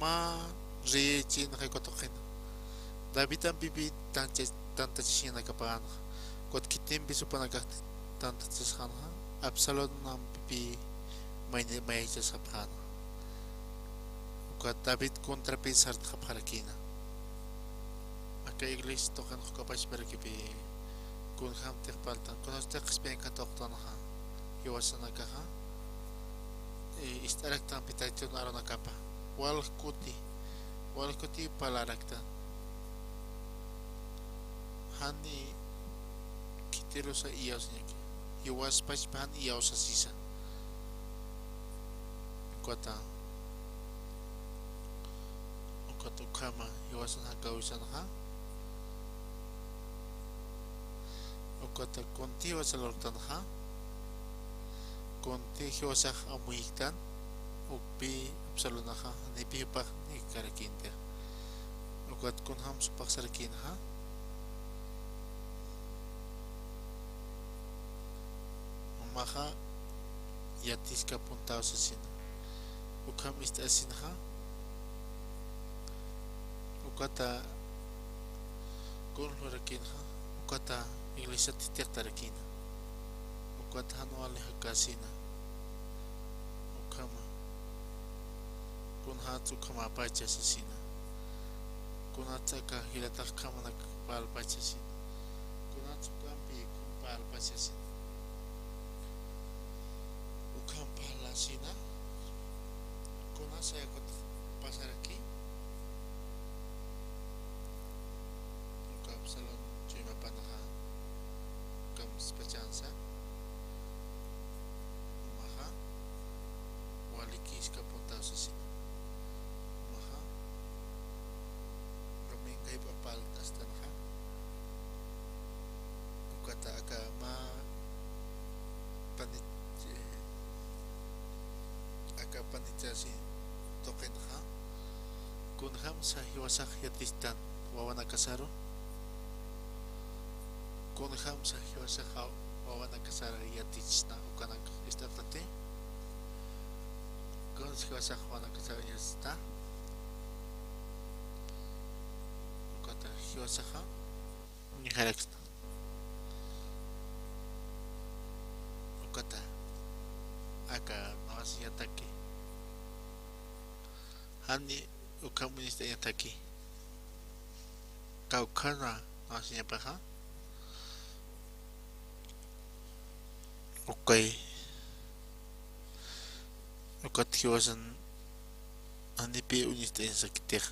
ma rechin rekotokin Davitan bibi tanta china kapan kot kitim bisu panagat tanta chishan Absalom nam bibi main mai chasaphan uka David contra pensar parakina aka iglesia tokan kapash barakipi kun ham tek paltan kun hasta qisben ka toqtan ha yowasana ka ha istarak tan pitaiton arona kapa wal kuti palarakta hani kitero sa iyaus nyaki yowas pachpan iyaus asisa kota kama yowasan ha gawisan ha kota konti wasalortan ha konti hiwasak amuiktan ukpi absoluna ha ni pipak ni karakinte ukat kun ham supak sarkin ha maha yatis ka puntao sa sina ukam istasin ha ukata kun hurakin ha ukata iglesia titik tarakin ukata hanu ali hakasina ukama kun hatu kama pacha sa sina kun ataka hilatak kama nakpal pacha sina kun hatu kampi kumpal pacha sina ukam pala sina kun saya kot pasar aquí ukam salon cuma panaha ukam spechansa maha walikis kapunta sa sina maha romingay papal tastan ha ukata agama panit aga panitasi token ha kun ham sa hiwasak yatistan wawana kasaro kun ham sa hiwasak wawana kasaro yatisna ukanak istatate kun hiwasak wawana kasaro yasta ukata hiwasak ha ni haraksta ukata aga nawasi yatake hani ukamunista yatake kaukana nawasi yapaha okay ukat hiwasan hani pe unista yansakiteh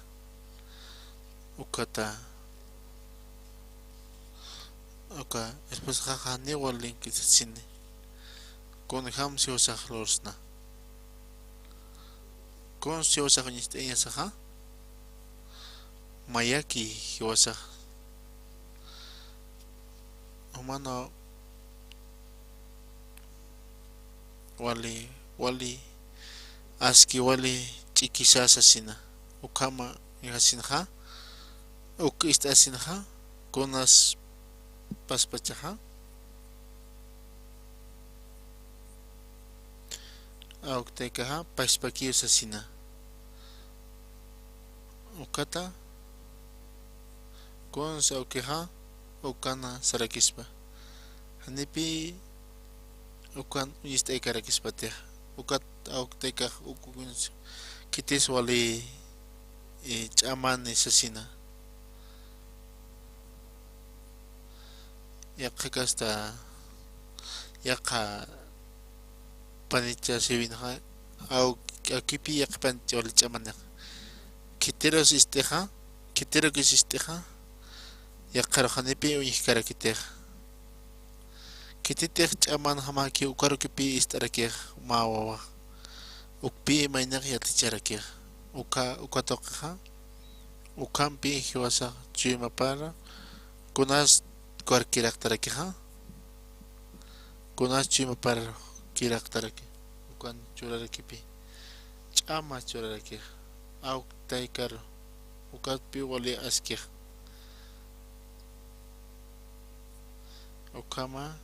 ukata uka esposa hani walin kisasine con ham si osah lorsna con si osah nistenya saha mayaki hiwasa humano wali aski wali chikisasa sina ukama yasinha uk istasinha konas paspachaha aukteikaha paspakio sasina ukata kon saukeha ukana sarakispa hanipi ukan istay karakispa teh ukat aukteikah ukun kitis wali chamani sasina yakakasta yaka panicha sewin ha au akipi yakpan chol chamana kiteros isteha kitero que isteha yakaro hanepi uikara kiter kititer chaman hama ki ukaro kipi istarakir mawa ukpi mainak yaticharakir ukatokha ukampi hiwasa chima para kunas cualquier tarakha kunas chima para kirak taraki ukan churarakipi chama churaraki au taikar ukat pi wali askir ukama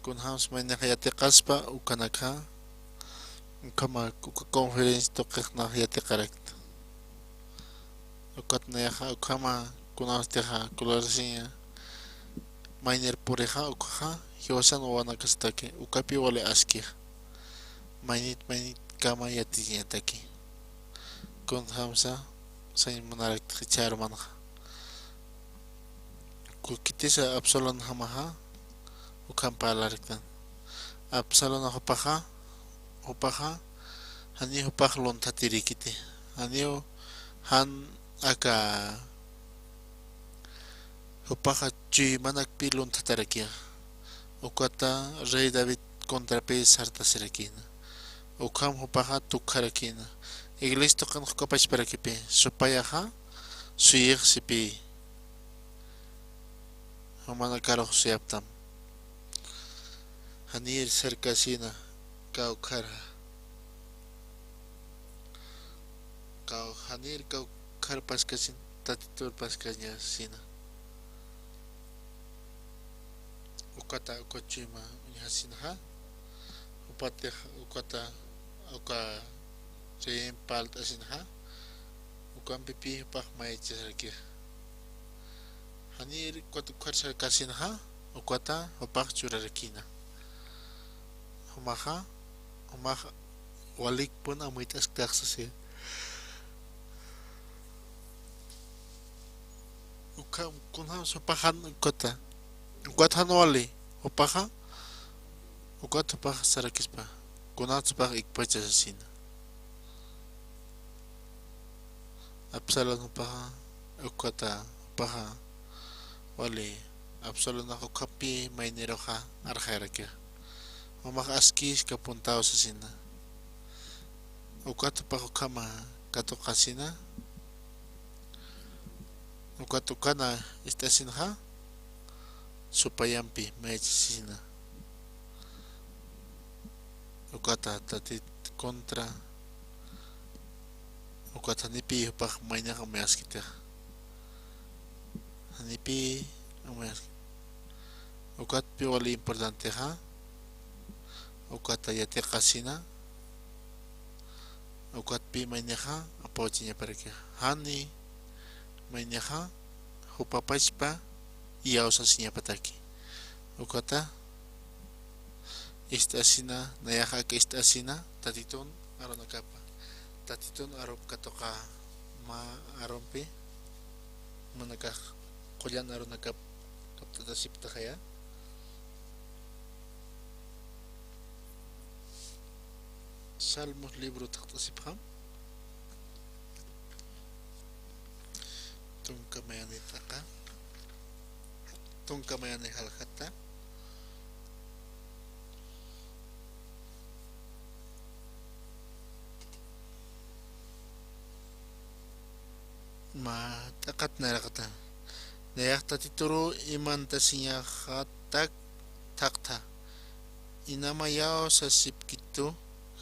kun hams maina hayate qaspa ukanaka ukama conference toqna hayate qarakt ukat naha ukama kunasteha kularsiya mainer pureha ukha hiwasan wana kastake ukapi wale askir mainit kama yatiñataki kun hamsa sain monarak char manha kukitisa Absalón hamaha ukam palarkan Absalón hopaha hani hopah lon tatirikiti hani han aka hopaha chui manak pilon tatarakia ukata rey David contra pe sarta serakina ukam hopaha tukharakina iglesia tokan hokapach para kipe supayaha suyih sipi humana karo siaptam hanir cercasina kau khara kau hanir kau khar paskasin tatitur paskanya sina ukata kochima unyasina ha upate ukata uka reem palt asin ha ukam pipi pak mai chesarki hanir kwatu kharsa kasin ha ukata opak churarakina humaha walik pun amit astaksase ukam kunha sopahan ukata ukatan wali opaha ukata pak sarakispa kunat pak ikpachasina Absalón upaha ukata upaha wali Absalón ako kapi maineroha arjerakia mamak askis kapuntao sa sina ukata pa kama katokasina ukata kana istasinha supayampi maichisina ukata tatit kontra ukata nipi pak mainya kamayaskita nipi amayaskita ukat pi wali importante ha ukata yate kasina ukat pi mainya apochinya parake hani mainya hupapachpa iausa sinya pataki ukata istasina nayaha ke istasina tatiton aronakapa tatiton arop katoka ma arompe manakah kolyan aronakap kaptatasip takaya Salmos libro taktasipam tungkamayani taka tungkamayani halhata ma takat narakata dayak tatituro imantasinya hatak takta inamayao sa sipkito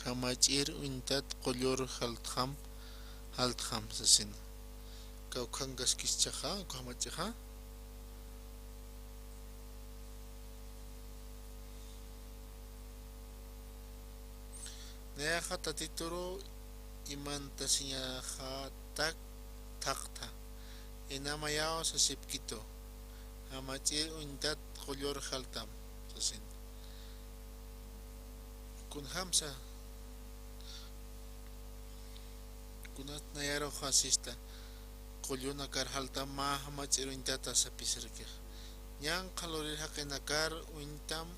hamachir untat qolyor haltham sasin kau khangas kischaha kamachaha naya tatituro imantasinya hatak takta inamayao sa sipkito hamachir untat qolyor haltham sasin kun hamsa kunat nayaro khasista qolyuna kar halta ma hamachir untata sapisarke nyang kalorir hakenakar untam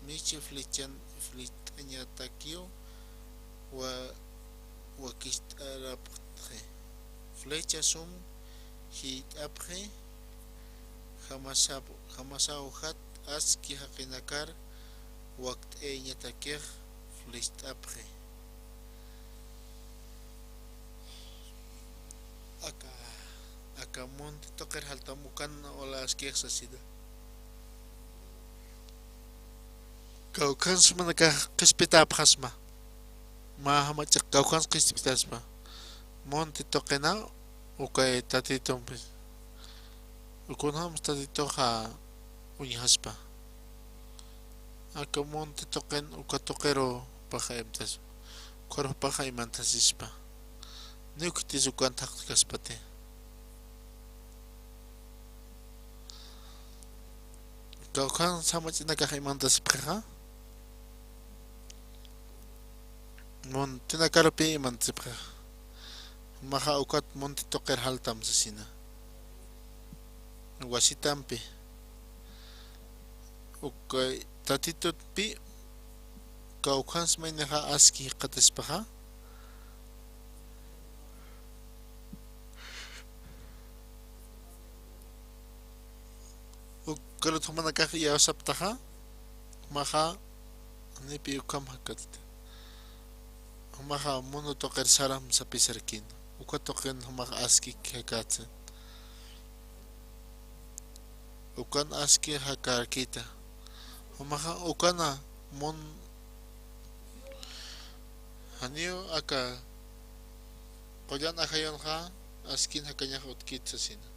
michi flitanya takio wa kist arapre flecha sum hit apre khamasau khat aski hakenakar waqt takir flist apre aka monte toker haltamukan ola askir sasida kau kan semanaka kispita phasma ma hamachak kau kan kispitasma monte tokena ukay tatitom ukunham tatito ha unyhaspa aka monte token ukatokero paha emtas koro paha imantasispa Nuktis ukan taktikas pate. Kau kan sama cina kah iman tas perha? Mon tinakarupi mantzipqa. Maha ukat monti toqer haltam sasina. Wasitampi. Ukay tatitutpi kaukans maynaha aski qatispaha. Ukalut humanakaq yawsaptaha. Maha nipi ukam hakatita. Maha mono toqer saram sapisarkin. Ukatoqen humak aski hakatsin. Ukan aski hakarkita. Humaha ukana mon hanio aka qoyan ahayon ha askin hakanya utkit sasina.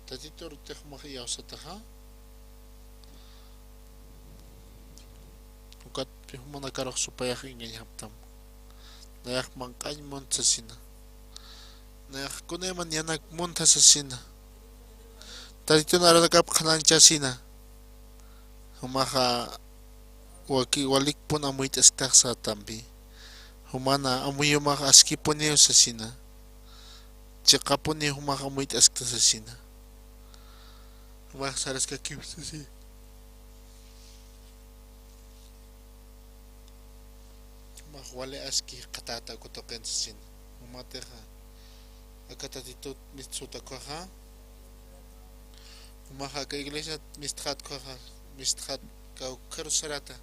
Tatitor tehmah yawsataha. Ukat pihumana karok supaya ingin haptam. Nayak mangkany montasina. Nayak kuneman yanak montasasina. Tatito naradakap kananchasina. Humaha walik pun amuit astak sa tambi. Humana amuyumak aski puneo sasina. Tsaka puneo humaha amuit astak sasina. Humaha saras kakip sasina. Wale aski katata kutoken sin umateha akatatitut mitsuta koha umaha ka iglesia misthat koha misthat ka karusarata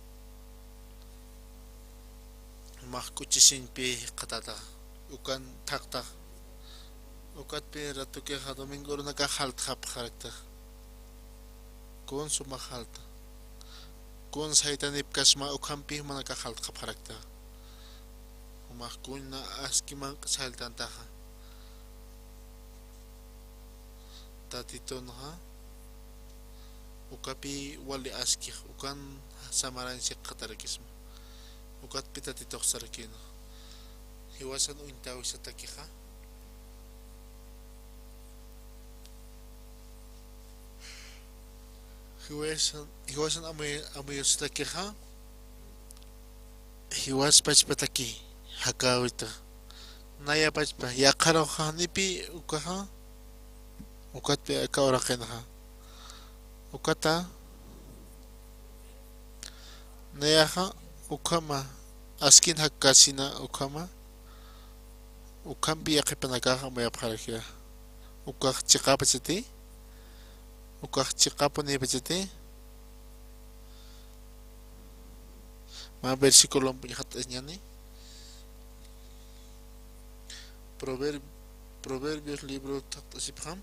umah kuchisin pe katata ukan takta ukat pe ratu ke ha domingo na ka halt khap kharakta kon suma halta kon saitanip kasma ukampi mana ka halt khap kharakta Mahkuna askiman saltantaha. Tatiton ha. Ukapi wali aski ukan samaran si katarakismo. Ukat pitatitok sarakino. Hiwasan uintaw sa takiha. Hiwasan amoy sa takiha. Hiwas pachpataki. Hakawita naya pachpa yakaro ha nipi ukaha ukat pe akawra kenha ukata naya ha ukama askin hakasina ukama ukambi yaqipanaka maya pharkia ukah chiqapachiti ukah chiqapuni pachiti ma versículo pihat ñani Proverbios libro Tatasipham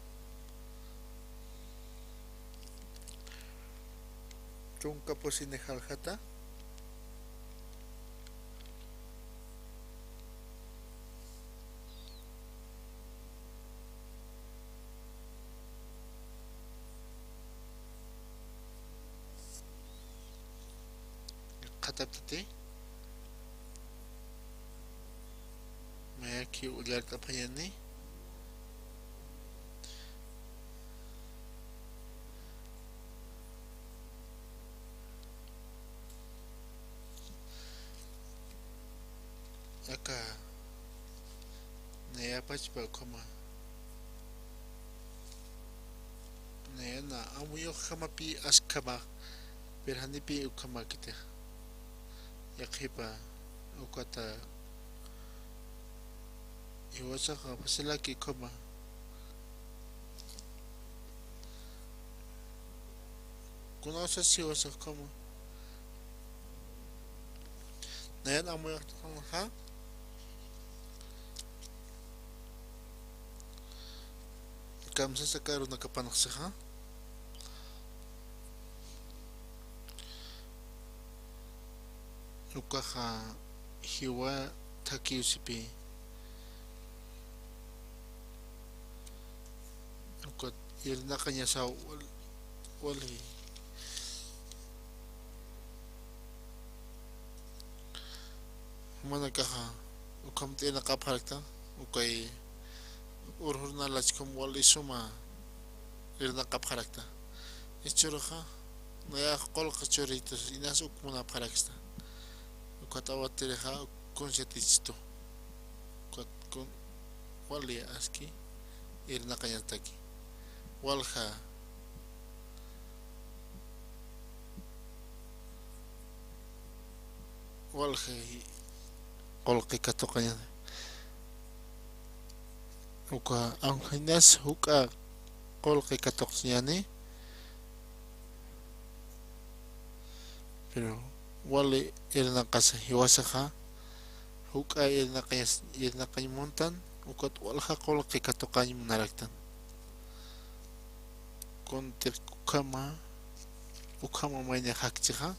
Chunka posine haljata Kataptati Mayaki ular tapayani Aka Naya pachpa koma Naya na amuyo kamapi askama Berhanipi ukama kita Yakipa ukata Iwasaka pasilaki koma Kunosa si wasak koma Nayan amoy ha Kamsa sa karo nakapanaksa ha Ukaha hiwa taki usipi Ukat irna kanya sa wali Manakaha ukam te nakapharakta ukay urhur na lachkum wali suma irna kapharakta ichuruja naya qolqa churitos inas ukmuna paraksta ukata watereja consetisto con wali aski irna kanyataki walha qolqi katoqaña uka anjinas huka qolqi katoqsiñani pero wali irna qasa hiwasaja huka irna qañmontan ukat walha qolqi katoqaña munaraktan konti ukama mayna hakchiha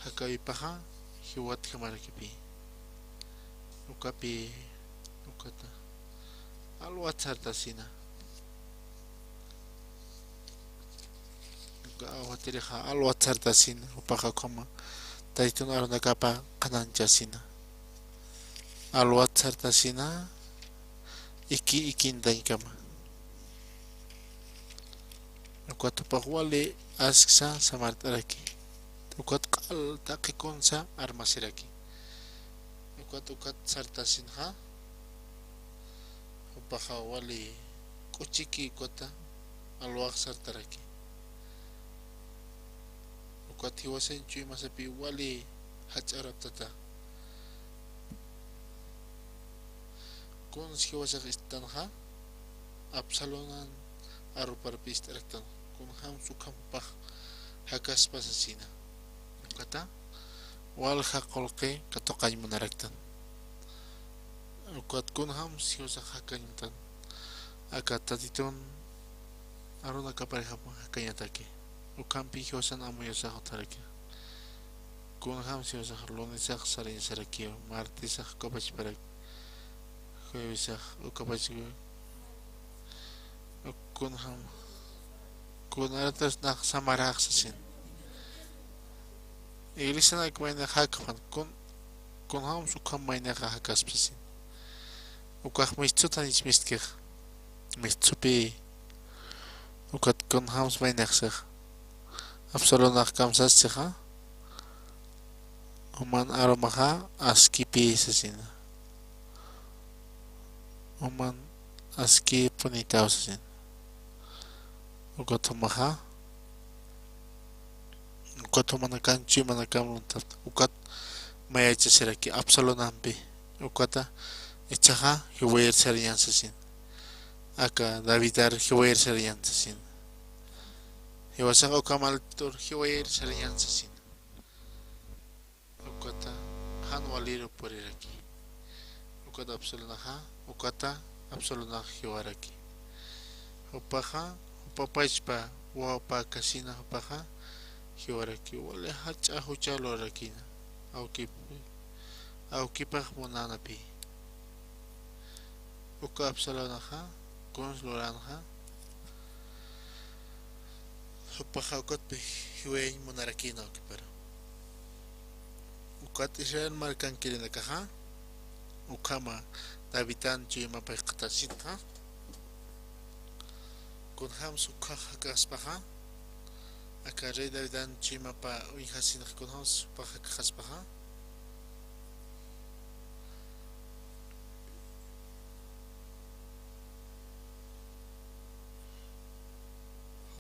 hakawipaja hiwat kamarakipi ukapi ukata alwatsartasina uka awatirija alwatsartasina upaja kama taytun arunakapa qananchasina alwatsartasina ikintaykama ukatupaq wali asksa samart'araki ukat q'alta qikunsa armasiraki ukat sartasinja upaja wali k'uchiki ukata alwaq sartaraki ukat hiwasenchu imasapi wali hach'araptata kuns hiwasaq istanja Absalonan aruparpi ist'araktan kun hamsu kampaq hakaspasasina ukata walha qolqi katoqañ munaraktan ukat kun hams hiwasaq hakañtan aka tatitun aruna kapareja hakañataki ukampi hiwasan amuyasaq utaraki kun hams hiwasaq lunesaq sariñasaraki martesaq kopachparak juevesaq ukapachku kun ham kun aratas naq samaraqsasin iglesia nak mayna hakpan kun ham sukam mayna hakaspasin ukaq mistutan ichmiskej mistupi ukat kun hams maynaqsaq absolonaq kamsasija uman aromaja askipi sasina uman aski punitawsasin ukatumaja ukatumanakанчи manakamrunta ukat mayachasiraki Absalonampi ukata ichaja hiwayar sariyansasin aka Davidar hiwayar sariyansasin hiwasan ukamaltur hiwayar sariyansasin ukata han waliro puriraki ukata Absalonaja ukata Absalonaj hiwaraki upaja upapachpa wawpa kasina upaja hiwaraki wale hacha huchalo rakina awkipaj munanapi uka Absalonaja konsloranja upaja ukatpi hiwayn munarakina awkipara ukat Israel markan kirinakaja ukama Davidan chimapay qatasinja kun ham sukha hakaspaja aka rey Davidan chimapa uihasinaj kun ham sukha hakaspaja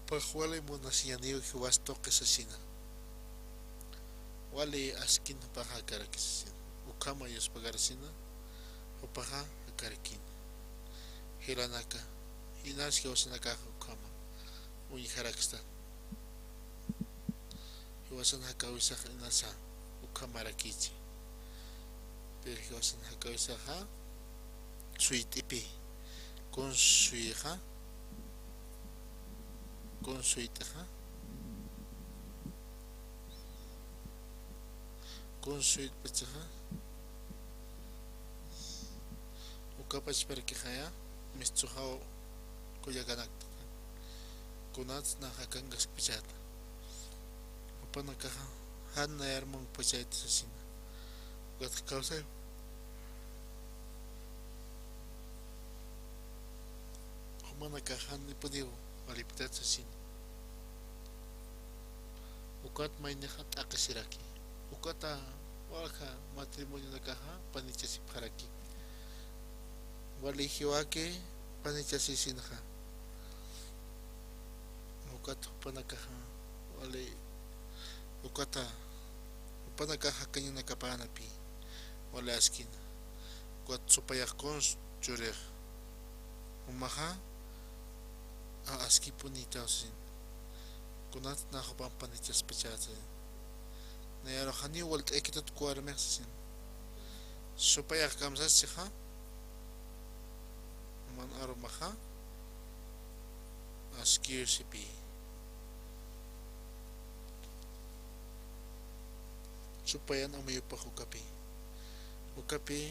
upajuale munasiñaniw hiwas toqesasina wali askin paja karakisasina ukama yospagarasina upaja karakin hiranaka inas hiwasanaka ukama uñijaraksta hiwasan hakawisaq inasa ukamarakichi pero hiwasan hakawisaqa suitipi con suija con suitaja con suit pechaja ukapach perkejaya mischujao kuyaganakta kunats na hakangas pichata upanakaja han nayarmon pachayta sasina ukat kawsay humanakaja nipuniw malipitat sasina ukat mayneja t'aqisiraki ukata walja matrimonio nakaja panichasipjaraki wali hiwake panichasisinja ukat panakaja wali ukata panakaja kañana kapanapi wali askina ukat supayakons churej umaja a aski punitausin kunat na hopan panichas pichasin nayaro hani walt ekitot kuarmexsin supayak kamsasija man aromaja aski sipi supayan amayupa ukapi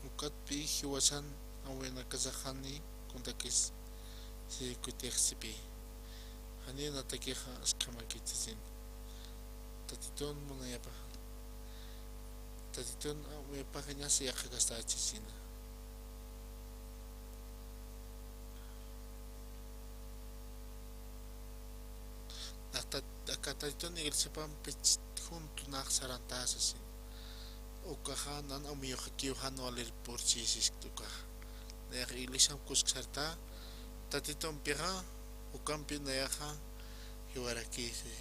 ukatpi hiwasan awena kazahani kuntakis si kutexsipi hani natakeja askamaki tatitun munayapa tatitun awayapa kanya si yakagastachisina tatitun iglesepan pech junto nak sarantasasin ukaja nan amiyokhakiuhan walir porchisis tukaja nayaq iglesiam kusksarta tatitun piqa ukampi nayaqa hiwarakisi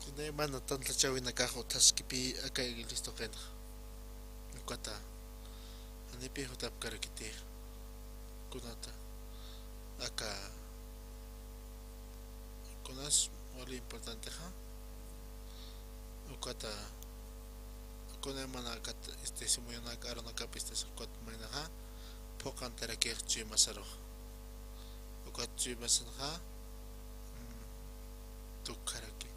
kunay mana tantlachawinakaja utaskipi aka iglesia toqenqa ukata anipi hutapkarakitij kunata aka kunas wali importante ja ukata kunay mana kat simuyana arona kapista ukat maynaja poqan tarakej chimasaroj ukat chimasanja tukkaraki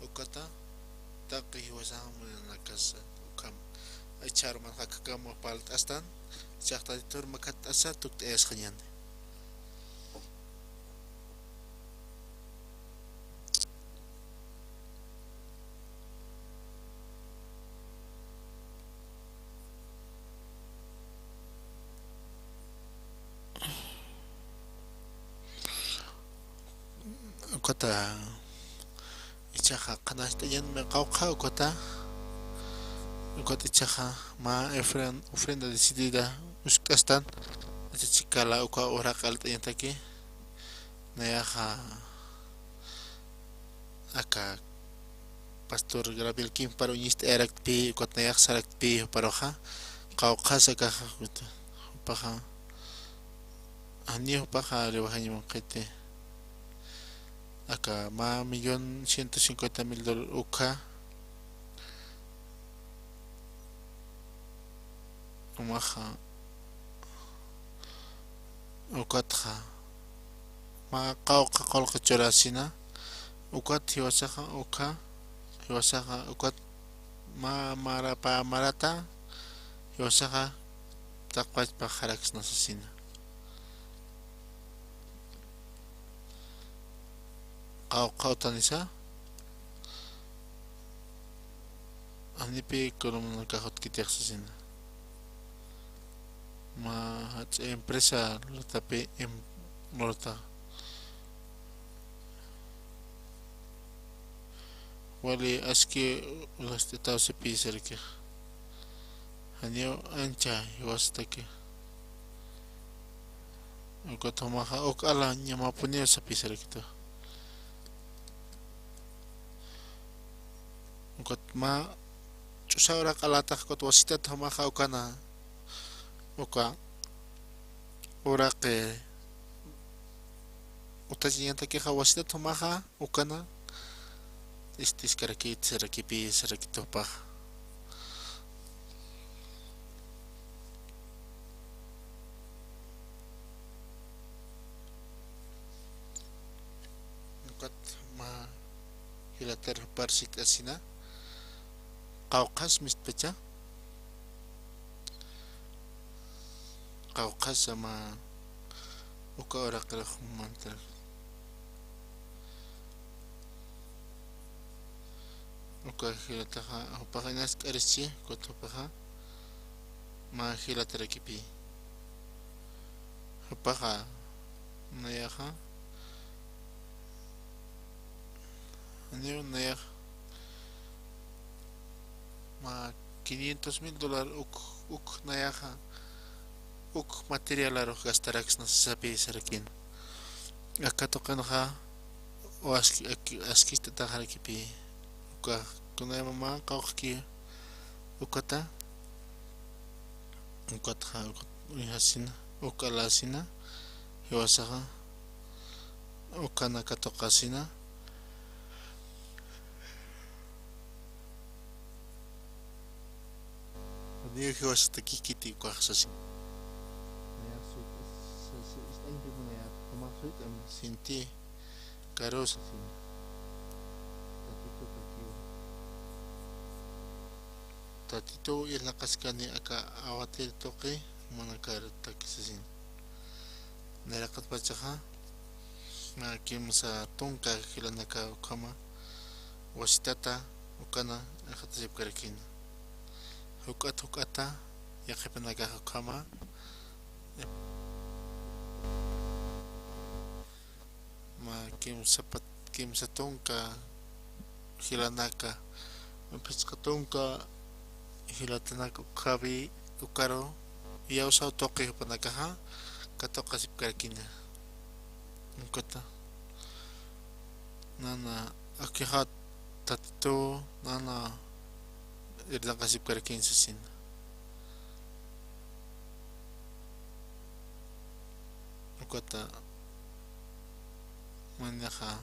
ukata taqi hiwasan mayna casa ukam echarman hakakamo paltastan chaqta tur makat asa tukt es khanyande ukata ichaja qanasta yan me qawqa ukata ichaja ma ofrenda decidida uskastan chikala uka ora qalta yantaki nayaja aka pastor Gabriel Kim paruñista erakpi ukat nayaj sarakpi paroja qawqasa kaja paja aniyo paja rebajañiman qete acá más $1,150,000 uka umaja ukatja ma qawqa qolqa churasina ukat hiwasaja uka hiwasaja ukat ma marata hiwasaja taqpachpa jarax nasasina qawtanisa anipi kolomna kajot kitexsina ma empresa lotapi lota wali aski las estados piserke hanio ancha iwastake ukotomaja okala ñamapunio sapiserkito ukot ma chusawra qalata kot wasita tomaja ukana uka uraqe utachiyanta que wasita tomaja ukana istiskaraki tsarakipi sarakitopa ukat ma hilater parsit asina qawqas mispecha qawqas sama uka uraqe mantel uka hilataja upajanas k'arischi kotupaja ma hilatarakipi Paja nayaja ani nayaj ma $500,000 uk nayaja uk material aro gastarax na sapi sarakin acá tocanoja o aski tajar kipi uka kuna mama kauki ukata ukatha uyasina ukalasina hiwasaga ukana katokasina Dia hiwas takikiti ukahsasin sinti karos tatito ilakaskani aka awatir toki manakar takisasin nerakat pachaha na kimsa tonka hilanaka ukama wasitata ukana akhatasip karakin hukata yakipanaka ukama ma kimsa tonka hilanaka piska tonka hilatanaka ukabi ukaro yausa toki panaka ha katoka sip karakina ukata nana akihat tatito nana irlaka sip karakin sasin ukata manyaha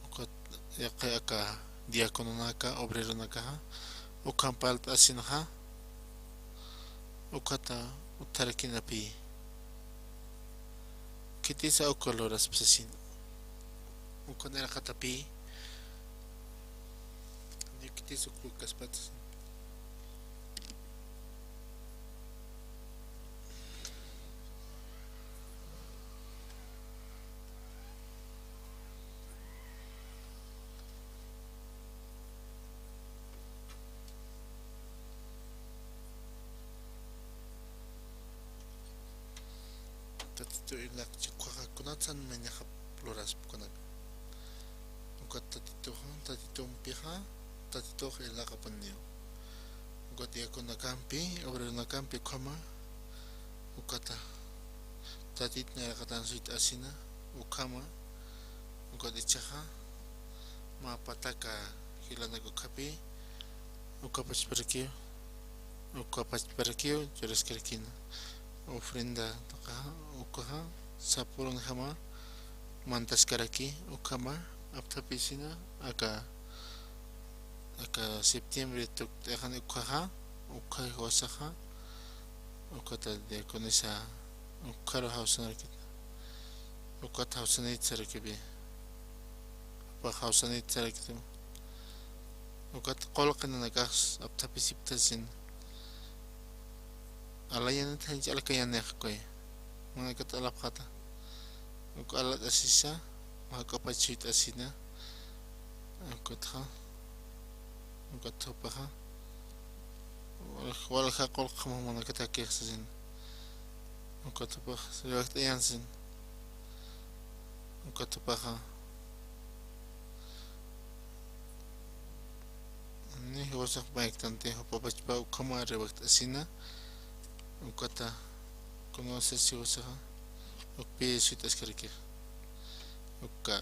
ukat yakaka diakono naka obrero naka ukampal asinaha ukata utarakinapi kitisa ukoloras psasin ukanera katapi kitisa ukukas patas tatito ilak chikwaga kunatsan menyahap floras kunak ukat tatito mpiha tatito ilaka panyo ukat yako nakampi obrero nakampi koma ukata tatit narakatan suit asina ukama ukat ichaha ma pataka hilanago kapi ukapach parakio joras karkina ofrenda toka ukaha sapurun hama mantas karaki ukama apta pisina aka septiembre tuk dejan ukaha ukay wasaha ukata de konisa ukaro hausanar kita ukat hausanit sarakibi pa hausanit sarakitu ukat qolqana nagas apta pisiptasin alayan tan alakayan koy mga katalap kata ukalat asisa mga kapatsit asina ukatha ukathopaha wala ka qol qama mga katakirsin ukathopaha siwakt ayansin ukathopaha ni wasak baik tante hopapachpa ukama rewakt asina ukata conoce si usa ukpi suitas kariki ukka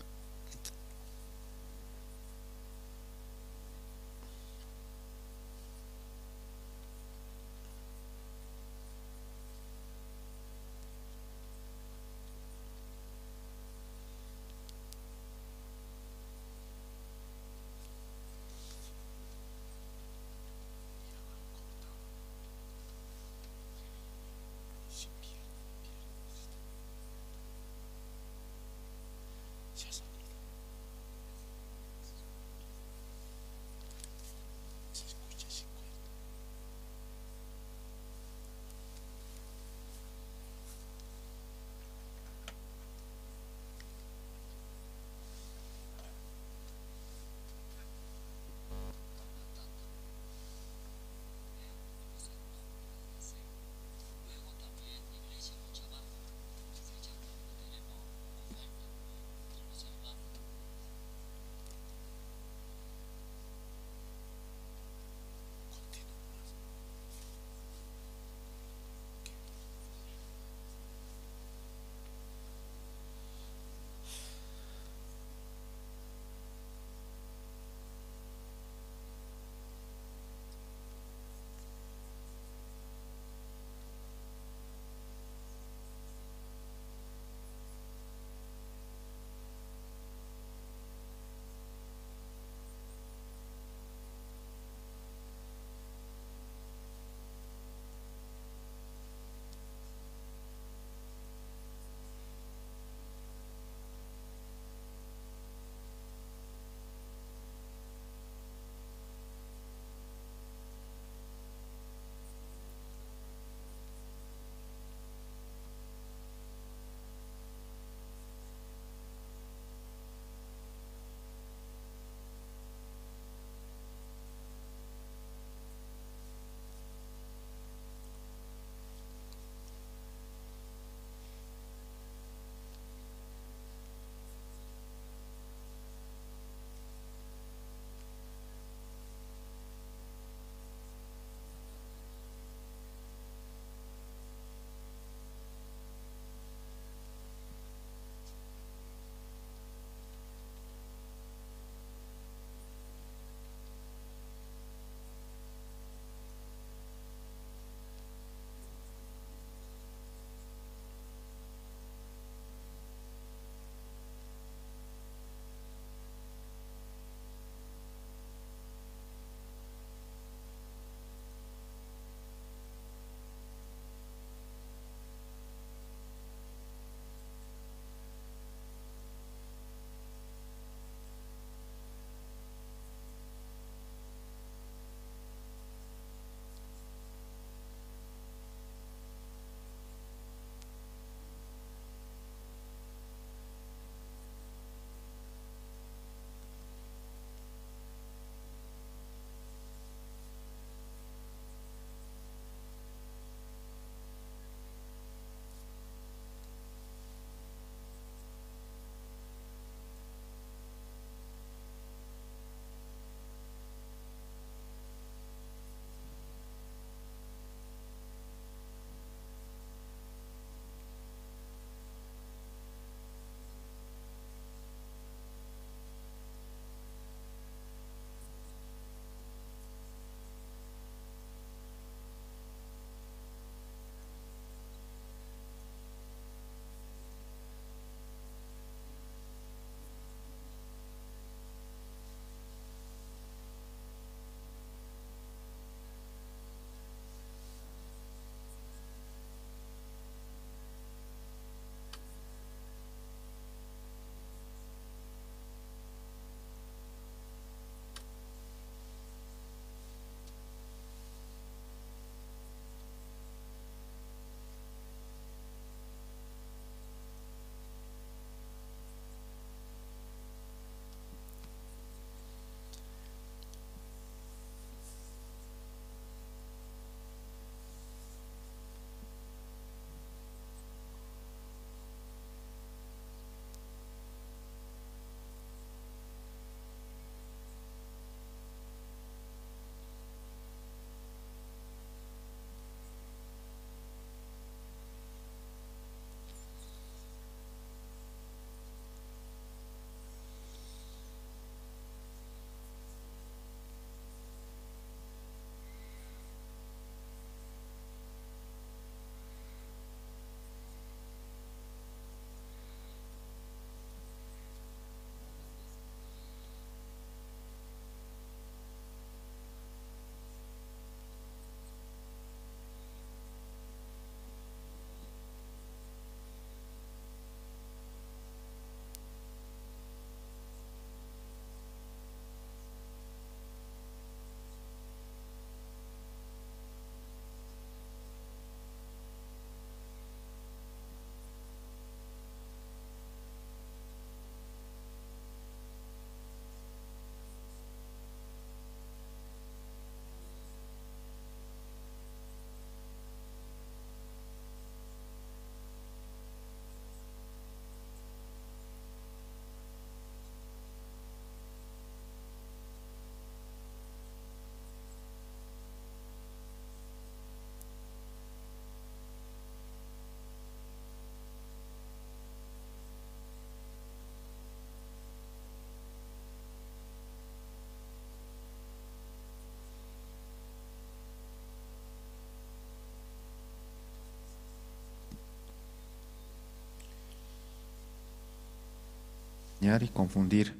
engañar y confundir.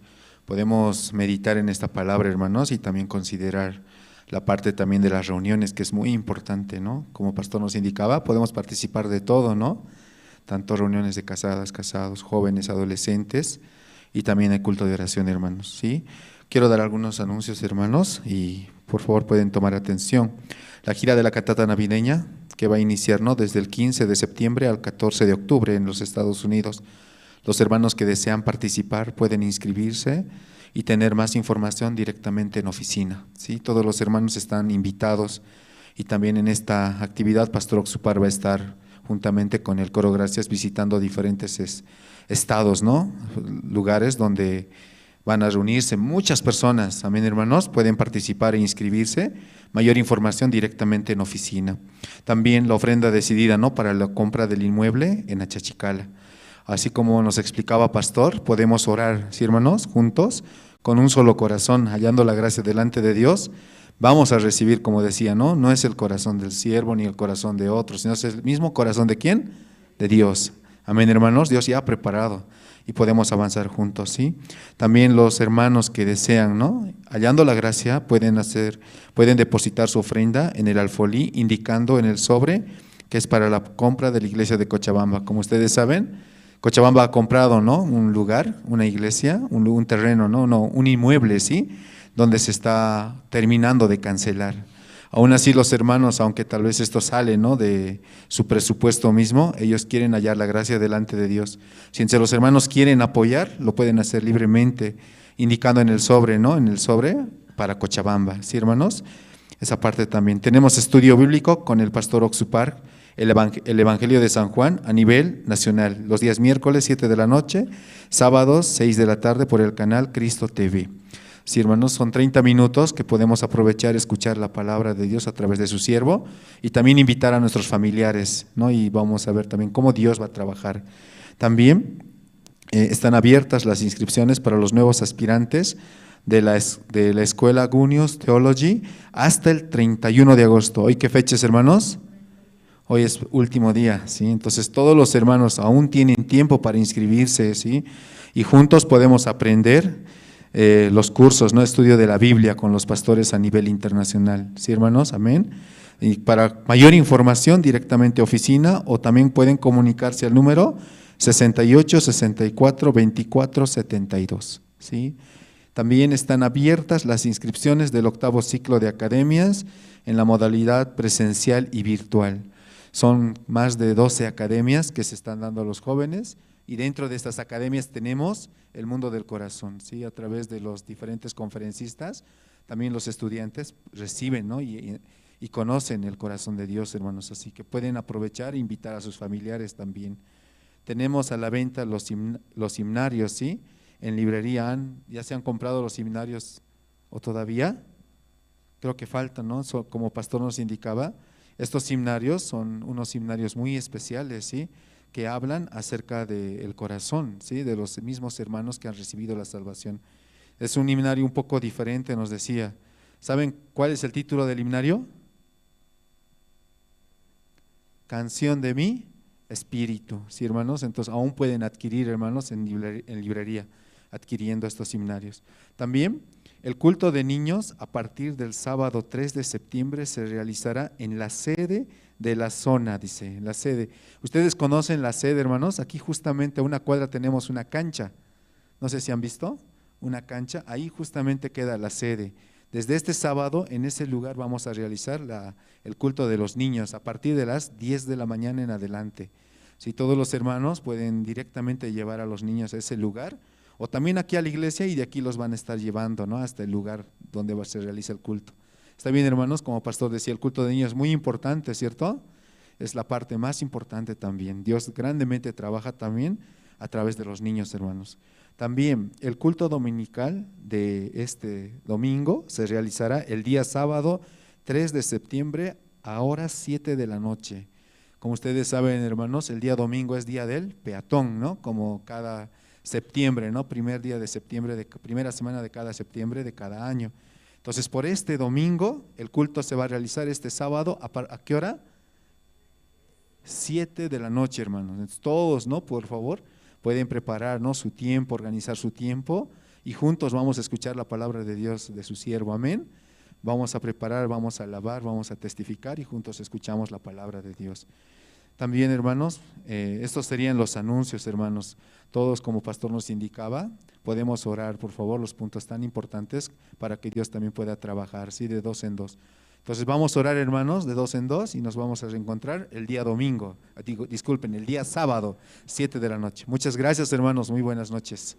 Podemos meditar en esta palabra, hermanos, y también considerar la parte también de las reuniones, que es muy importante, ¿no? Como pastor nos indicaba, podemos participar de todo, ¿no? Tanto reuniones de casadas, casados, jóvenes, adolescentes, y también el culto de oración, hermanos, ¿sí? Quiero dar algunos anuncios, hermanos, y por favor pueden tomar atención. La gira de la cantata navideña, que va a iniciar, ¿no?, desde el 15 de septiembre al 14 de octubre en los Estados Unidos. Los hermanos que desean participar pueden inscribirse y tener más información directamente en oficina, ¿sí? Todos los hermanos están invitados, y también en esta actividad Pastor Oxupar va a estar juntamente con el Coro Gracias visitando diferentes estados, ¿no?, lugares donde van a reunirse muchas personas. Amén, hermanos, pueden participar e inscribirse. Mayor información directamente en oficina. También la ofrenda decidida, ¿no?, para la compra del inmueble en Achachicala. Así como nos explicaba Pastor, podemos orar, ¿sí, hermanos?, juntos, con un solo corazón, hallando la gracia delante de Dios. Vamos a recibir, como decía, ¿no? No es el corazón del siervo ni el corazón de otro, sino es el mismo corazón ¿de quién? De Dios. Amén, hermanos, Dios ya ha preparado y podemos avanzar juntos, ¿sí? También los hermanos que desean, ¿no?, hallando la gracia, pueden depositar su ofrenda en el alfolí, indicando en el sobre que es para la compra de la iglesia de Cochabamba. Como ustedes saben, Cochabamba ha comprado, ¿no?, un lugar, una iglesia, un terreno, no, un inmueble, ¿sí?, donde se está terminando de cancelar. Aún así los hermanos, aunque tal vez esto sale, ¿no?, de su presupuesto mismo, ellos quieren hallar la gracia delante de Dios. Si entre los hermanos quieren apoyar, lo pueden hacer libremente, indicando en el sobre, ¿no?, en el sobre para Cochabamba, ¿sí, hermanos? Esa parte también. Tenemos estudio bíblico con el pastor Oxupar, el Evangelio de San Juan a nivel nacional, los días miércoles 7 de la noche, sábados 6 de la tarde por el canal Cristo TV. Sí, hermanos, son 30 minutos que podemos aprovechar, escuchar la palabra de Dios a través de su siervo y también invitar a nuestros familiares, ¿no? Y vamos a ver también cómo Dios va a trabajar. También están abiertas las inscripciones para los nuevos aspirantes de la Escuela Gunius Theology hasta el 31 de agosto. ¿Hoy qué fecha es, hermanos? Hoy es último día, ¿sí? Entonces todos los hermanos aún tienen tiempo para inscribirse, ¿sí? Y juntos podemos aprender los cursos, ¿no?, estudio de la Biblia con los pastores a nivel internacional, ¿sí, hermanos? Amén. Y para mayor información directamente a oficina, o también pueden comunicarse al número 68 64 24 72, ¿sí? También están abiertas las inscripciones del 8º ciclo de academias en la modalidad presencial y virtual. Son más de 12 academias que se están dando a los jóvenes, y dentro de estas academias tenemos el mundo del corazón, ¿sí? A través de los diferentes conferencistas, también los estudiantes reciben, ¿no?, y conocen el corazón de Dios, hermanos, así que pueden aprovechar e invitar a sus familiares también. Tenemos a la venta los himnarios, ¿sí? En librería ya se han comprado los himnarios, ¿o todavía? Creo que faltan, ¿no? Como pastor nos indicaba, estos himnarios son unos himnarios muy especiales, ¿sí?, que hablan acerca del corazón, ¿sí?, de los mismos hermanos que han recibido la salvación. Es un himnario un poco diferente, nos decía. ¿Saben cuál es el título del himnario? Canción de mi espíritu, ¿sí, hermanos? Entonces aún pueden adquirir, hermanos, en librería, adquiriendo estos himnarios. También el culto de niños a partir del sábado 3 de septiembre se realizará en la sede de la zona, dice, en la sede. Ustedes conocen la sede, hermanos. Aquí justamente a una cuadra tenemos una cancha, no sé si han visto, una cancha, ahí justamente queda la sede. Desde este sábado en ese lugar vamos a realizar el culto de los niños a partir de las 10 de la mañana en adelante. Si todos los hermanos pueden directamente llevar a los niños a ese lugar, o también aquí a la iglesia, y de aquí los van a estar llevando, ¿no?, hasta el lugar donde se realiza el culto. Está bien, hermanos, como pastor decía, el culto de niños es muy importante, ¿cierto? Es la parte más importante también. Dios grandemente trabaja también a través de los niños, hermanos. También el culto dominical de este domingo se realizará el día sábado 3 de septiembre a horas 7 de la noche. Como ustedes saben, hermanos, el día domingo es día del peatón, ¿no? Como cada septiembre, ¿no? Primer día de septiembre, primera semana de cada septiembre de cada año. Entonces, por este domingo, el culto se va a realizar este sábado, ¿a qué hora? 7 de la noche, hermanos. Entonces, todos, ¿no?, por favor, pueden preparar, ¿no?, su tiempo, organizar su tiempo, y juntos vamos a escuchar la palabra de Dios de su siervo, amén. Vamos a preparar, vamos a alabar, vamos a testificar y juntos escuchamos la palabra de Dios. También, hermanos, estos serían los anuncios, hermanos. Todos, como pastor nos indicaba, podemos orar, por favor, los puntos tan importantes para que Dios también pueda trabajar, ¿sí?, de 2 en 2. Entonces vamos a orar, hermanos, de 2 en 2 y nos vamos a reencontrar el día domingo, disculpen, el día sábado, 7 de la noche. Muchas gracias, hermanos, muy buenas noches.